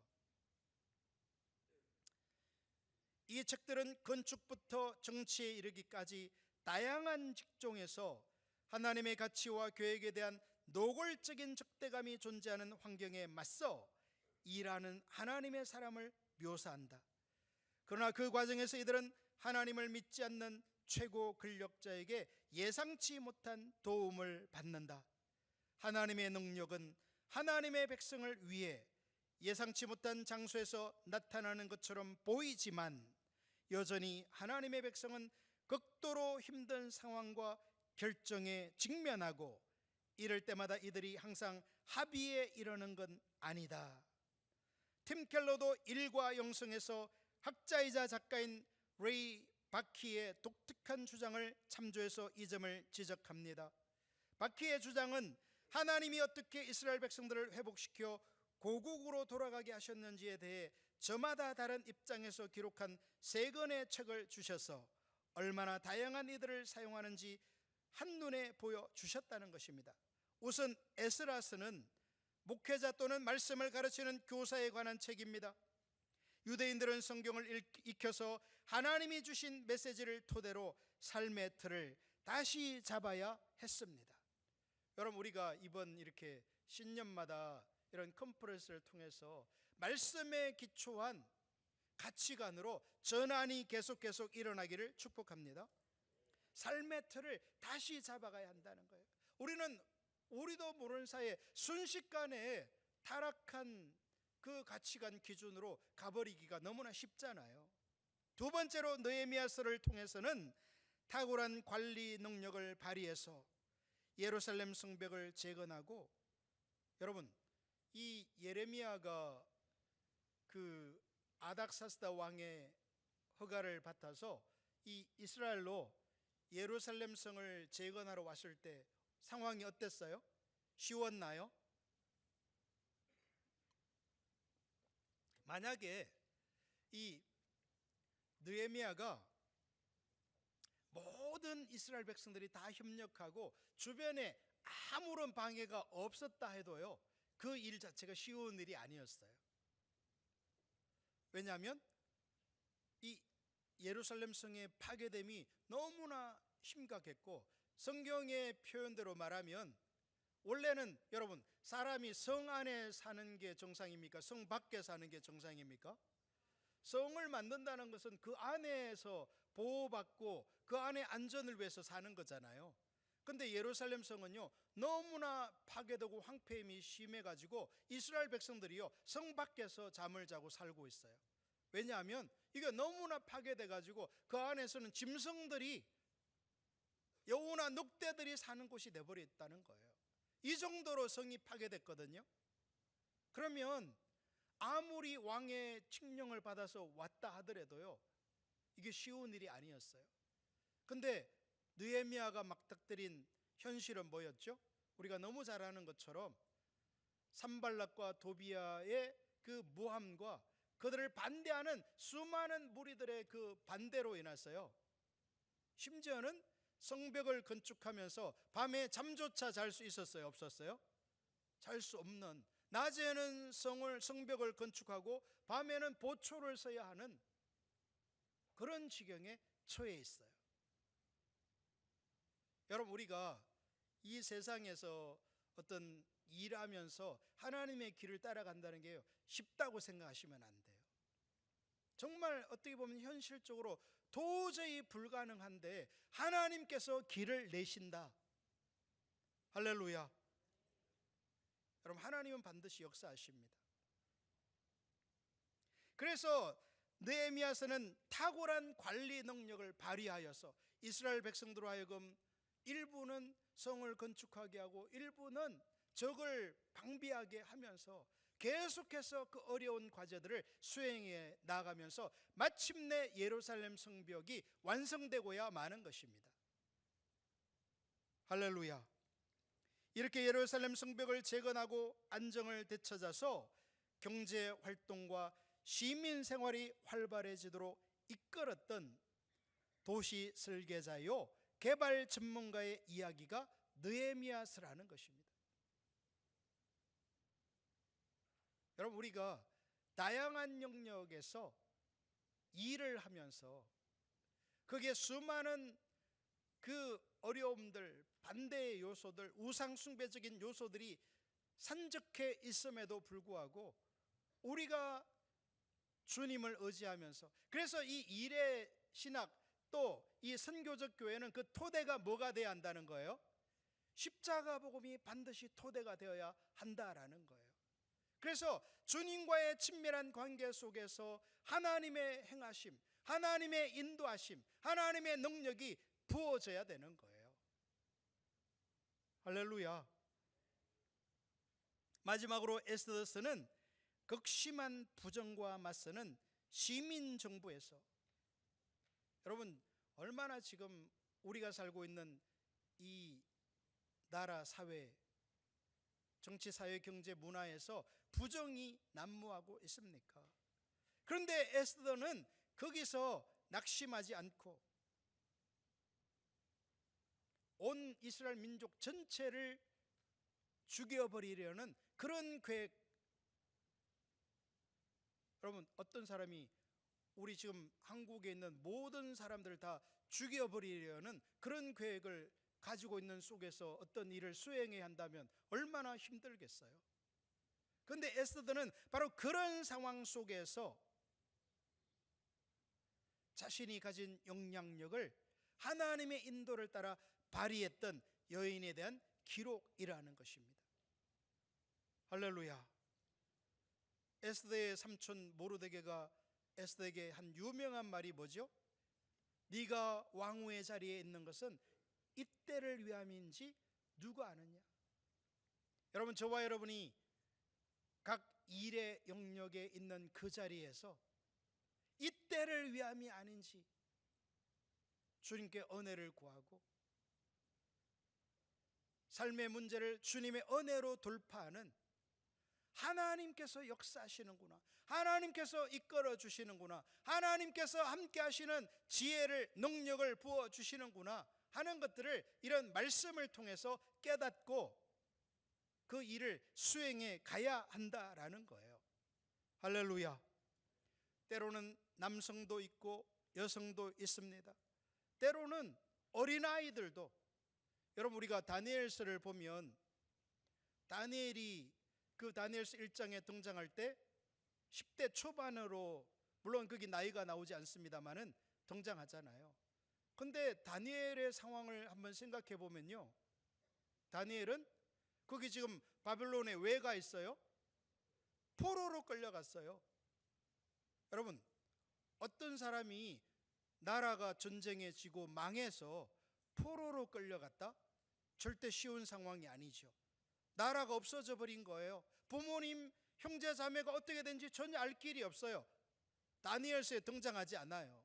이 책들은 건축부터 정치에 이르기까지 다양한 직종에서 하나님의 가치와 계획에 대한 노골적인 적대감이 존재하는 환경에 맞서 일하는 하나님의 사람을 묘사한다. 그러나 그 과정에서 이들은 하나님을 믿지 않는 최고 권력자에게 예상치 못한 도움을 받는다. 하나님의 능력은 하나님의 백성을 위해 예상치 못한 장소에서 나타나는 것처럼 보이지만 여전히 하나님의 백성은 극도로 힘든 상황과 결정에 직면하고 이럴 때마다 이들이 항상 합의에 이르는 건 아니다. 팀 켈러도 일과 영성에서 학자이자 작가인 레이 바키의 독특한 주장을 참조해서 이 점을 지적합니다. 바키의 주장은 하나님이 어떻게 이스라엘 백성들을 회복시켜 고국으로 돌아가게 하셨는지에 대해 저마다 다른 입장에서 기록한 3권의 책을 주셔서 얼마나 다양한 이들을 사용하는지 한눈에 보여주셨다는 것입니다. 우선 에스라스는 목회자 또는 말씀을 가르치는 교사에 관한 책입니다. 유대인들은 성경을 익혀서 하나님이 주신 메시지를 토대로 삶의 틀을 다시 잡아야 했습니다. 여러분, 우리가 이번 이렇게 신년마다 이런 컨퍼런스를 통해서 말씀에 기초한 가치관으로 전환이 계속 일어나기를 축복합니다. 삶의 틀을 다시 잡아가야 한다는 거예요. 우리도 모르는 사이에 순식간에 타락한 그 가치관 기준으로 가버리기가 너무나 쉽잖아요. 두 번째로 느헤미야서를 통해서는 탁월한 관리 능력을 발휘해서 예루살렘 성벽을 재건하고, 여러분, 이 예레미야가 그 아닥사스다 왕의 허가를 받아서 이 이스라엘로 예루살렘 성을 재건하러 왔을 때 상황이 어땠어요? 쉬웠나요? 만약에 이 느헤미야가 모든 이스라엘 백성들이 다 협력하고 주변에 아무런 방해가 없었다 해도요, 그 일 자체가 쉬운 일이 아니었어요. 왜냐하면 이 예루살렘 성의 파괴됨이 너무나 심각했고, 성경의 표현대로 말하면 원래는 여러분, 사람이 성 안에 사는 게 정상입니까? 성 밖에 사는 게 정상입니까? 성을 만든다는 것은 그 안에서 보호받고 그 안에 안전을 위해서 사는 거잖아요. 근데 예루살렘 성은요, 너무나 파괴되고 황폐임이 심해가지고 이스라엘 백성들이요, 성 밖에서 잠을 자고 살고 있어요. 왜냐하면 이게 너무나 파괴돼가지고 그 안에서는 짐승들이, 여우나 늑대들이 사는 곳이 되어버렸다는 거예요. 이 정도로 성이 파괴됐거든요. 그러면 아무리 왕의 칙령을 받아서 왔다 하더라도요, 이게 쉬운 일이 아니었어요. 근데 느헤미야가 맞닥뜨린 현실은 뭐였죠? 우리가 너무 잘 아는 것처럼 산발락과 도비아의 그 모함과 그들을 반대하는 수많은 무리들의 그 반대로 인해서요, 심지어는 성벽을 건축하면서 밤에 잠조차 잘 수 있었어요? 없었어요? 잘 수 없는, 낮에는 성벽을 건축하고 밤에는 보초를 서야 하는 그런 지경에 처해 있어요. 여러분, 우리가 이 세상에서 어떤 일하면서 하나님의 길을 따라간다는 게 쉽다고 생각하시면 안 돼요. 정말 어떻게 보면 현실적으로 도저히 불가능한데 하나님께서 길을 내신다. 할렐루야. 여러분, 하나님은 반드시 역사하십니다. 그래서 느헤미야서는 탁월한 관리 능력을 발휘하여서 이스라엘 백성들로 하여금 일부는 성을 건축하게 하고 일부는 적을 방비하게 하면서 계속해서 그 어려운 과제들을 수행해 나가면서 마침내 예루살렘 성벽이 완성되고야 마는 것입니다. 할렐루야. 이렇게 예루살렘 성벽을 재건하고 안정을 되찾아서 경제 활동과 시민 생활이 활발해지도록 이끌었던 도시 설계자요 개발 전문가의 이야기가 느헤미야서라는 것입니다. 여러분, 우리가 다양한 영역에서 일을 하면서 거기에 수많은 그 어려움들, 반대의 요소들, 우상숭배적인 요소들이 산적해 있음에도 불구하고 우리가 주님을 의지하면서, 그래서 이 일의 신학 또 이 선교적 교회는 그 토대가 뭐가 되어야 한다는 거예요? 십자가 복음이 반드시 토대가 되어야 한다라는 거예요. 그래서 주님과의 친밀한 관계 속에서 하나님의 행하심, 하나님의 인도하심, 하나님의 능력이 부어져야 되는 거예요. 할렐루야. 마지막으로 에스더서는 극심한 부정과 맞서는 시민 정부에서, 여러분 얼마나 지금 우리가 살고 있는 이 나라 사회, 정치, 사회, 경제, 문화에서 부정이 난무하고 있습니까? 그런데 에스더는 거기서 낙심하지 않고 온 이스라엘 민족 전체를 죽여버리려는 그런 계획. 여러분 어떤 사람이 우리 지금 한국에 있는 모든 사람들을 다 죽여버리려는 그런 계획을 가지고 있는 속에서 어떤 일을 수행해야 한다면 얼마나 힘들겠어요. 그런데 에스더는 바로 그런 상황 속에서 자신이 가진 영향력을 하나님의 인도를 따라 발휘했던 여인에 대한 기록이라는 것입니다. 할렐루야. 에스더의 삼촌 모르드게가 에스더에게 한 유명한 말이 뭐죠? 네가 왕후의 자리에 있는 것은 이때를 위함인지 누가 아느냐? 여러분 저와 여러분이 각 일의 영역에 있는 그 자리에서 이때를 위함이 아닌지 주님께 은혜를 구하고 삶의 문제를 주님의 은혜로 돌파하는, 하나님께서 역사하시는구나, 하나님께서 이끌어 주시는구나, 하나님께서 함께 하시는 지혜를, 능력을 부어 주시는구나 하는 것들을 이런 말씀을 통해서 깨닫고 그 일을 수행해 가야 한다라는 거예요. 할렐루야. 때로는 남성도 있고 여성도 있습니다. 때로는 어린아이들도, 여러분 우리가 다니엘서를 보면 다니엘이 그 다니엘서 1장에 등장할 때 10대 초반으로, 물론 거기 나이가 나오지 않습니다만은 등장하잖아요. 그런데 다니엘의 상황을 한번 생각해 보면요, 다니엘은 거기 지금 바벨론에 왜 가 있어요? 포로로 끌려갔어요. 여러분 어떤 사람이 나라가 전쟁에 지고 망해서 포로로 끌려갔다? 절대 쉬운 상황이 아니죠. 나라가 없어져 버린 거예요. 부모님, 형제, 자매가 어떻게 된지 전혀 알 길이 없어요. 다니엘서에 등장하지 않아요.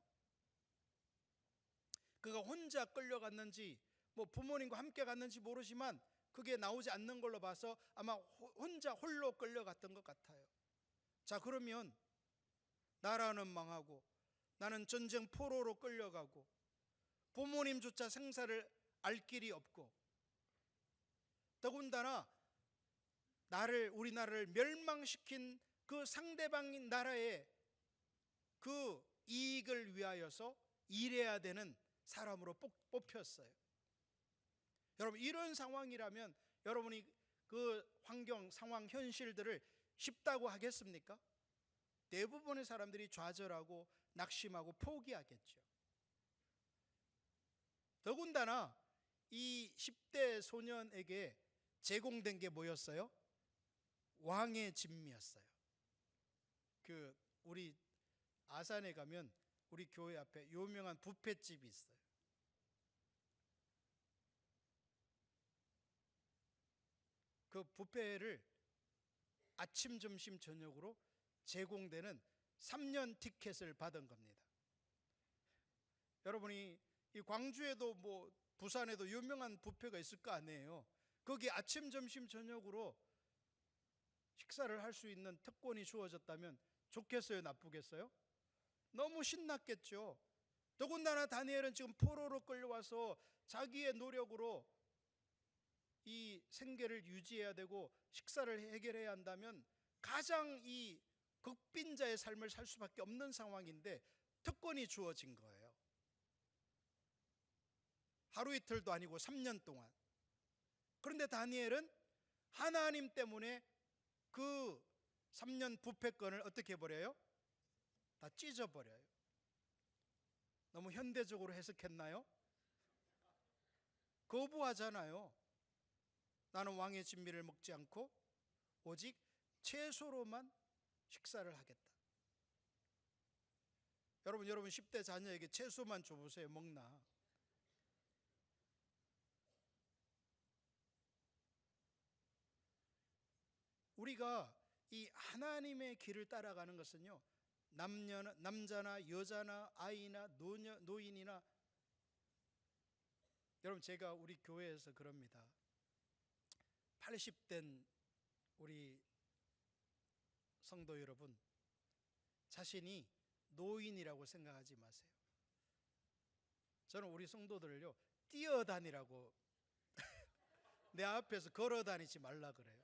그가 혼자 끌려갔는지 뭐 부모님과 함께 갔는지 모르지만 그게 나오지 않는 걸로 봐서 아마 혼자 홀로 끌려갔던 것 같아요. 자, 그러면 나라는 망하고 나는 전쟁 포로로 끌려가고 부모님조차 생사를 알 길이 없고 더군다나 우리나라를 멸망시킨 그 상대방 나라의 그 이익을 위하여서 일해야 되는 사람으로 뽑혔어요. 여러분 이런 상황이라면 여러분이 그 환경, 상황, 현실들을 쉽다고 하겠습니까? 대부분의 사람들이 좌절하고 낙심하고 포기하겠죠. 더군다나 이 10대 소년에게 제공된 게 뭐였어요? 왕의 진미였어요. 우리 아산에 가면 우리 교회 앞에 유명한 뷔페집이 있어요. 그 뷔페를 아침, 점심, 저녁으로 제공되는 3년 티켓을 받은 겁니다. 여러분이 이 광주에도 뭐 부산에도 유명한 뷔페가 있을 거 아니에요. 거기 아침, 점심, 저녁으로 식사를 할 수 있는 특권이 주어졌다면 좋겠어요, 나쁘겠어요? 너무 신났겠죠. 더군다나 다니엘은 지금 포로로 끌려와서 자기의 노력으로 이 생계를 유지해야 되고 식사를 해결해야 한다면 가장 이 극빈자의 삶을 살 수밖에 없는 상황인데 특권이 주어진 거예요. 하루 이틀도 아니고 3년 동안. 그런데 다니엘은 하나님 때문에 그 3년 뷔페권을 어떻게 해버려요? 다 찢어버려요. 너무 현대적으로 해석했나요? 거부하잖아요. 나는 왕의 진미를 먹지 않고 오직 채소로만 식사를 하겠다. 여러분 10대 자녀에게 채소만 줘보세요. 먹나? 우리가 이 하나님의 길을 따라가는 것은요, 남자나 여자나 아이나 노인이나, 여러분 제가 우리 교회에서 그럽니다. 80된 우리 성도 여러분, 자신이 노인이라고 생각하지 마세요. 저는 우리 성도들을요, 뛰어다니라고 내 앞에서 걸어다니지 말라 그래요.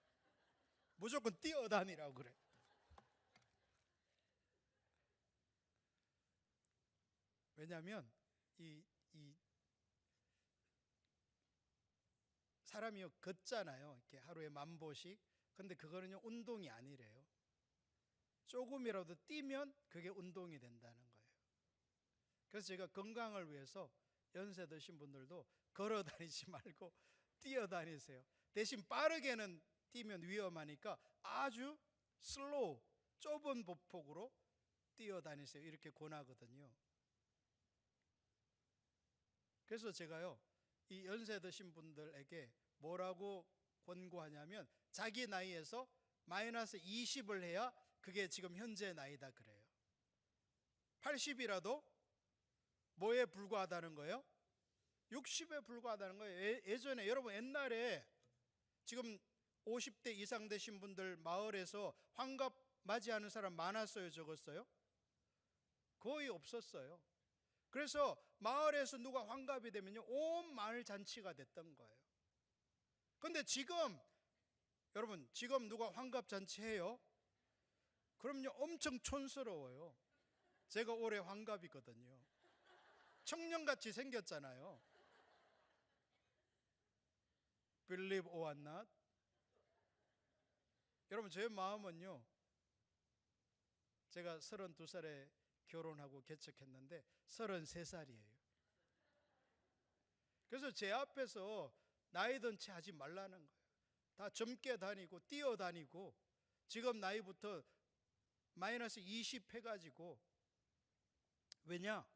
무조건 뛰어다니라고 그래. 왜냐하면 이 사람이요 걷잖아요. 이렇게 하루에 10,000보씩. 근데 그거는요 운동이 아니래요. 조금이라도 뛰면 그게 운동이 된다는 거예요. 그래서 제가 건강을 위해서 연세 드신 분들도 걸어 다니지 말고 뛰어다니세요. 대신 빠르게는 뛰면 위험하니까 아주 슬로우, 좁은 보폭으로 뛰어다니세요. 이렇게 권하거든요. 그래서 제가요, 이 연세 드신 분들에게 뭐라고 권고하냐면, 자기 나이에서 마이너스 20을 해야 그게 지금 현재 나이다 그래요. 80이라도 뭐에 불과하다는 거예요? 60에 불과하다는 거예요. 예전에 여러분 옛날에 지금 50대 이상 되신 분들 마을에서 환갑 맞이하는 사람 많았어요, 적었어요? 거의 없었어요. 그래서 마을에서 누가 환갑이 되면요, 온 마을 잔치가 됐던 거예요. 근데 지금 여러분, 지금 누가 환갑 잔치 해요? 그럼요, 엄청 촌스러워요. 제가 올해 환갑이거든요. 청년같이 생겼잖아요. Believe or not? 여러분, 제 마음은요, 제가 32살에 결혼하고 개척했는데 33살이에요. 그래서 제 앞에서 나이 든 채 하지 말라는 거예요. 다 젊게 다니고 뛰어다니고 지금 나이부터 마이너스 20 해가지고. 왜냐?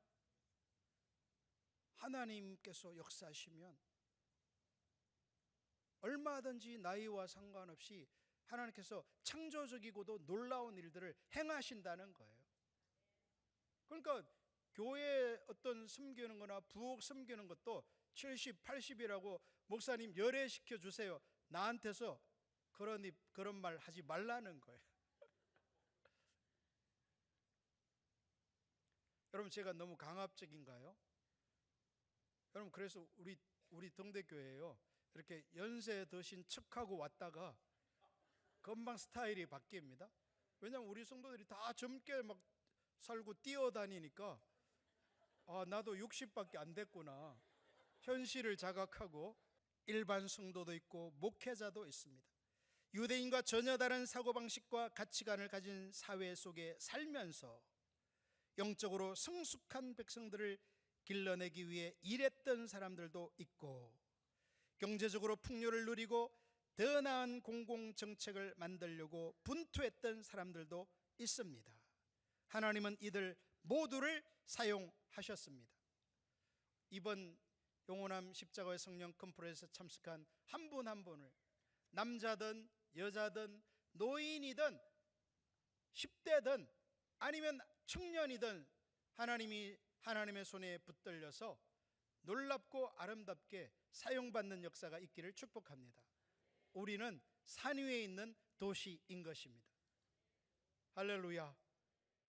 하나님께서 역사하시면 얼마든지 나이와 상관없이 하나님께서 창조적이고도 놀라운 일들을 행하신다는 거예요. 그러니까 교회에 어떤 섬기는 거나 부엌 섬기는 것도 70, 80이라고 목사님 열애시켜 주세요, 나한테서 그런 말 하지 말라는 거예요. 여러분, 제가 너무 강압적인가요? 여러분, 그래서 우리 동대교회에요, 이렇게 연세 드신 척하고 왔다가 금방 스타일이 바뀝니다. 왜냐하면 우리 성도들이 다 젊게 막 살고 뛰어다니니까, 아, 나도 60밖에 안 됐구나, 현실을 자각하고. 일반 성도도 있고 목회자도 있습니다. 유대인과 전혀 다른 사고방식과 가치관을 가진 사회 속에 살면서 영적으로 성숙한 백성들을 길러내기 위해 일했던 사람들도 있고, 경제적으로 풍요를 누리고 더 나은 공공정책을 만들려고 분투했던 사람들도 있습니다. 하나님은 이들 모두를 사용하셨습니다. 이번 영원함 십자가의 성령 컨퍼런스에 참석한 한 분 한 분을, 남자든 여자든 노인이든 10대든 아니면 청년이든, 하나님이 하나님의 손에 붙들려서 놀랍고 아름답게 사용받는 역사가 있기를 축복합니다. 우리는 산 위에 있는 도시인 것입니다. 할렐루야.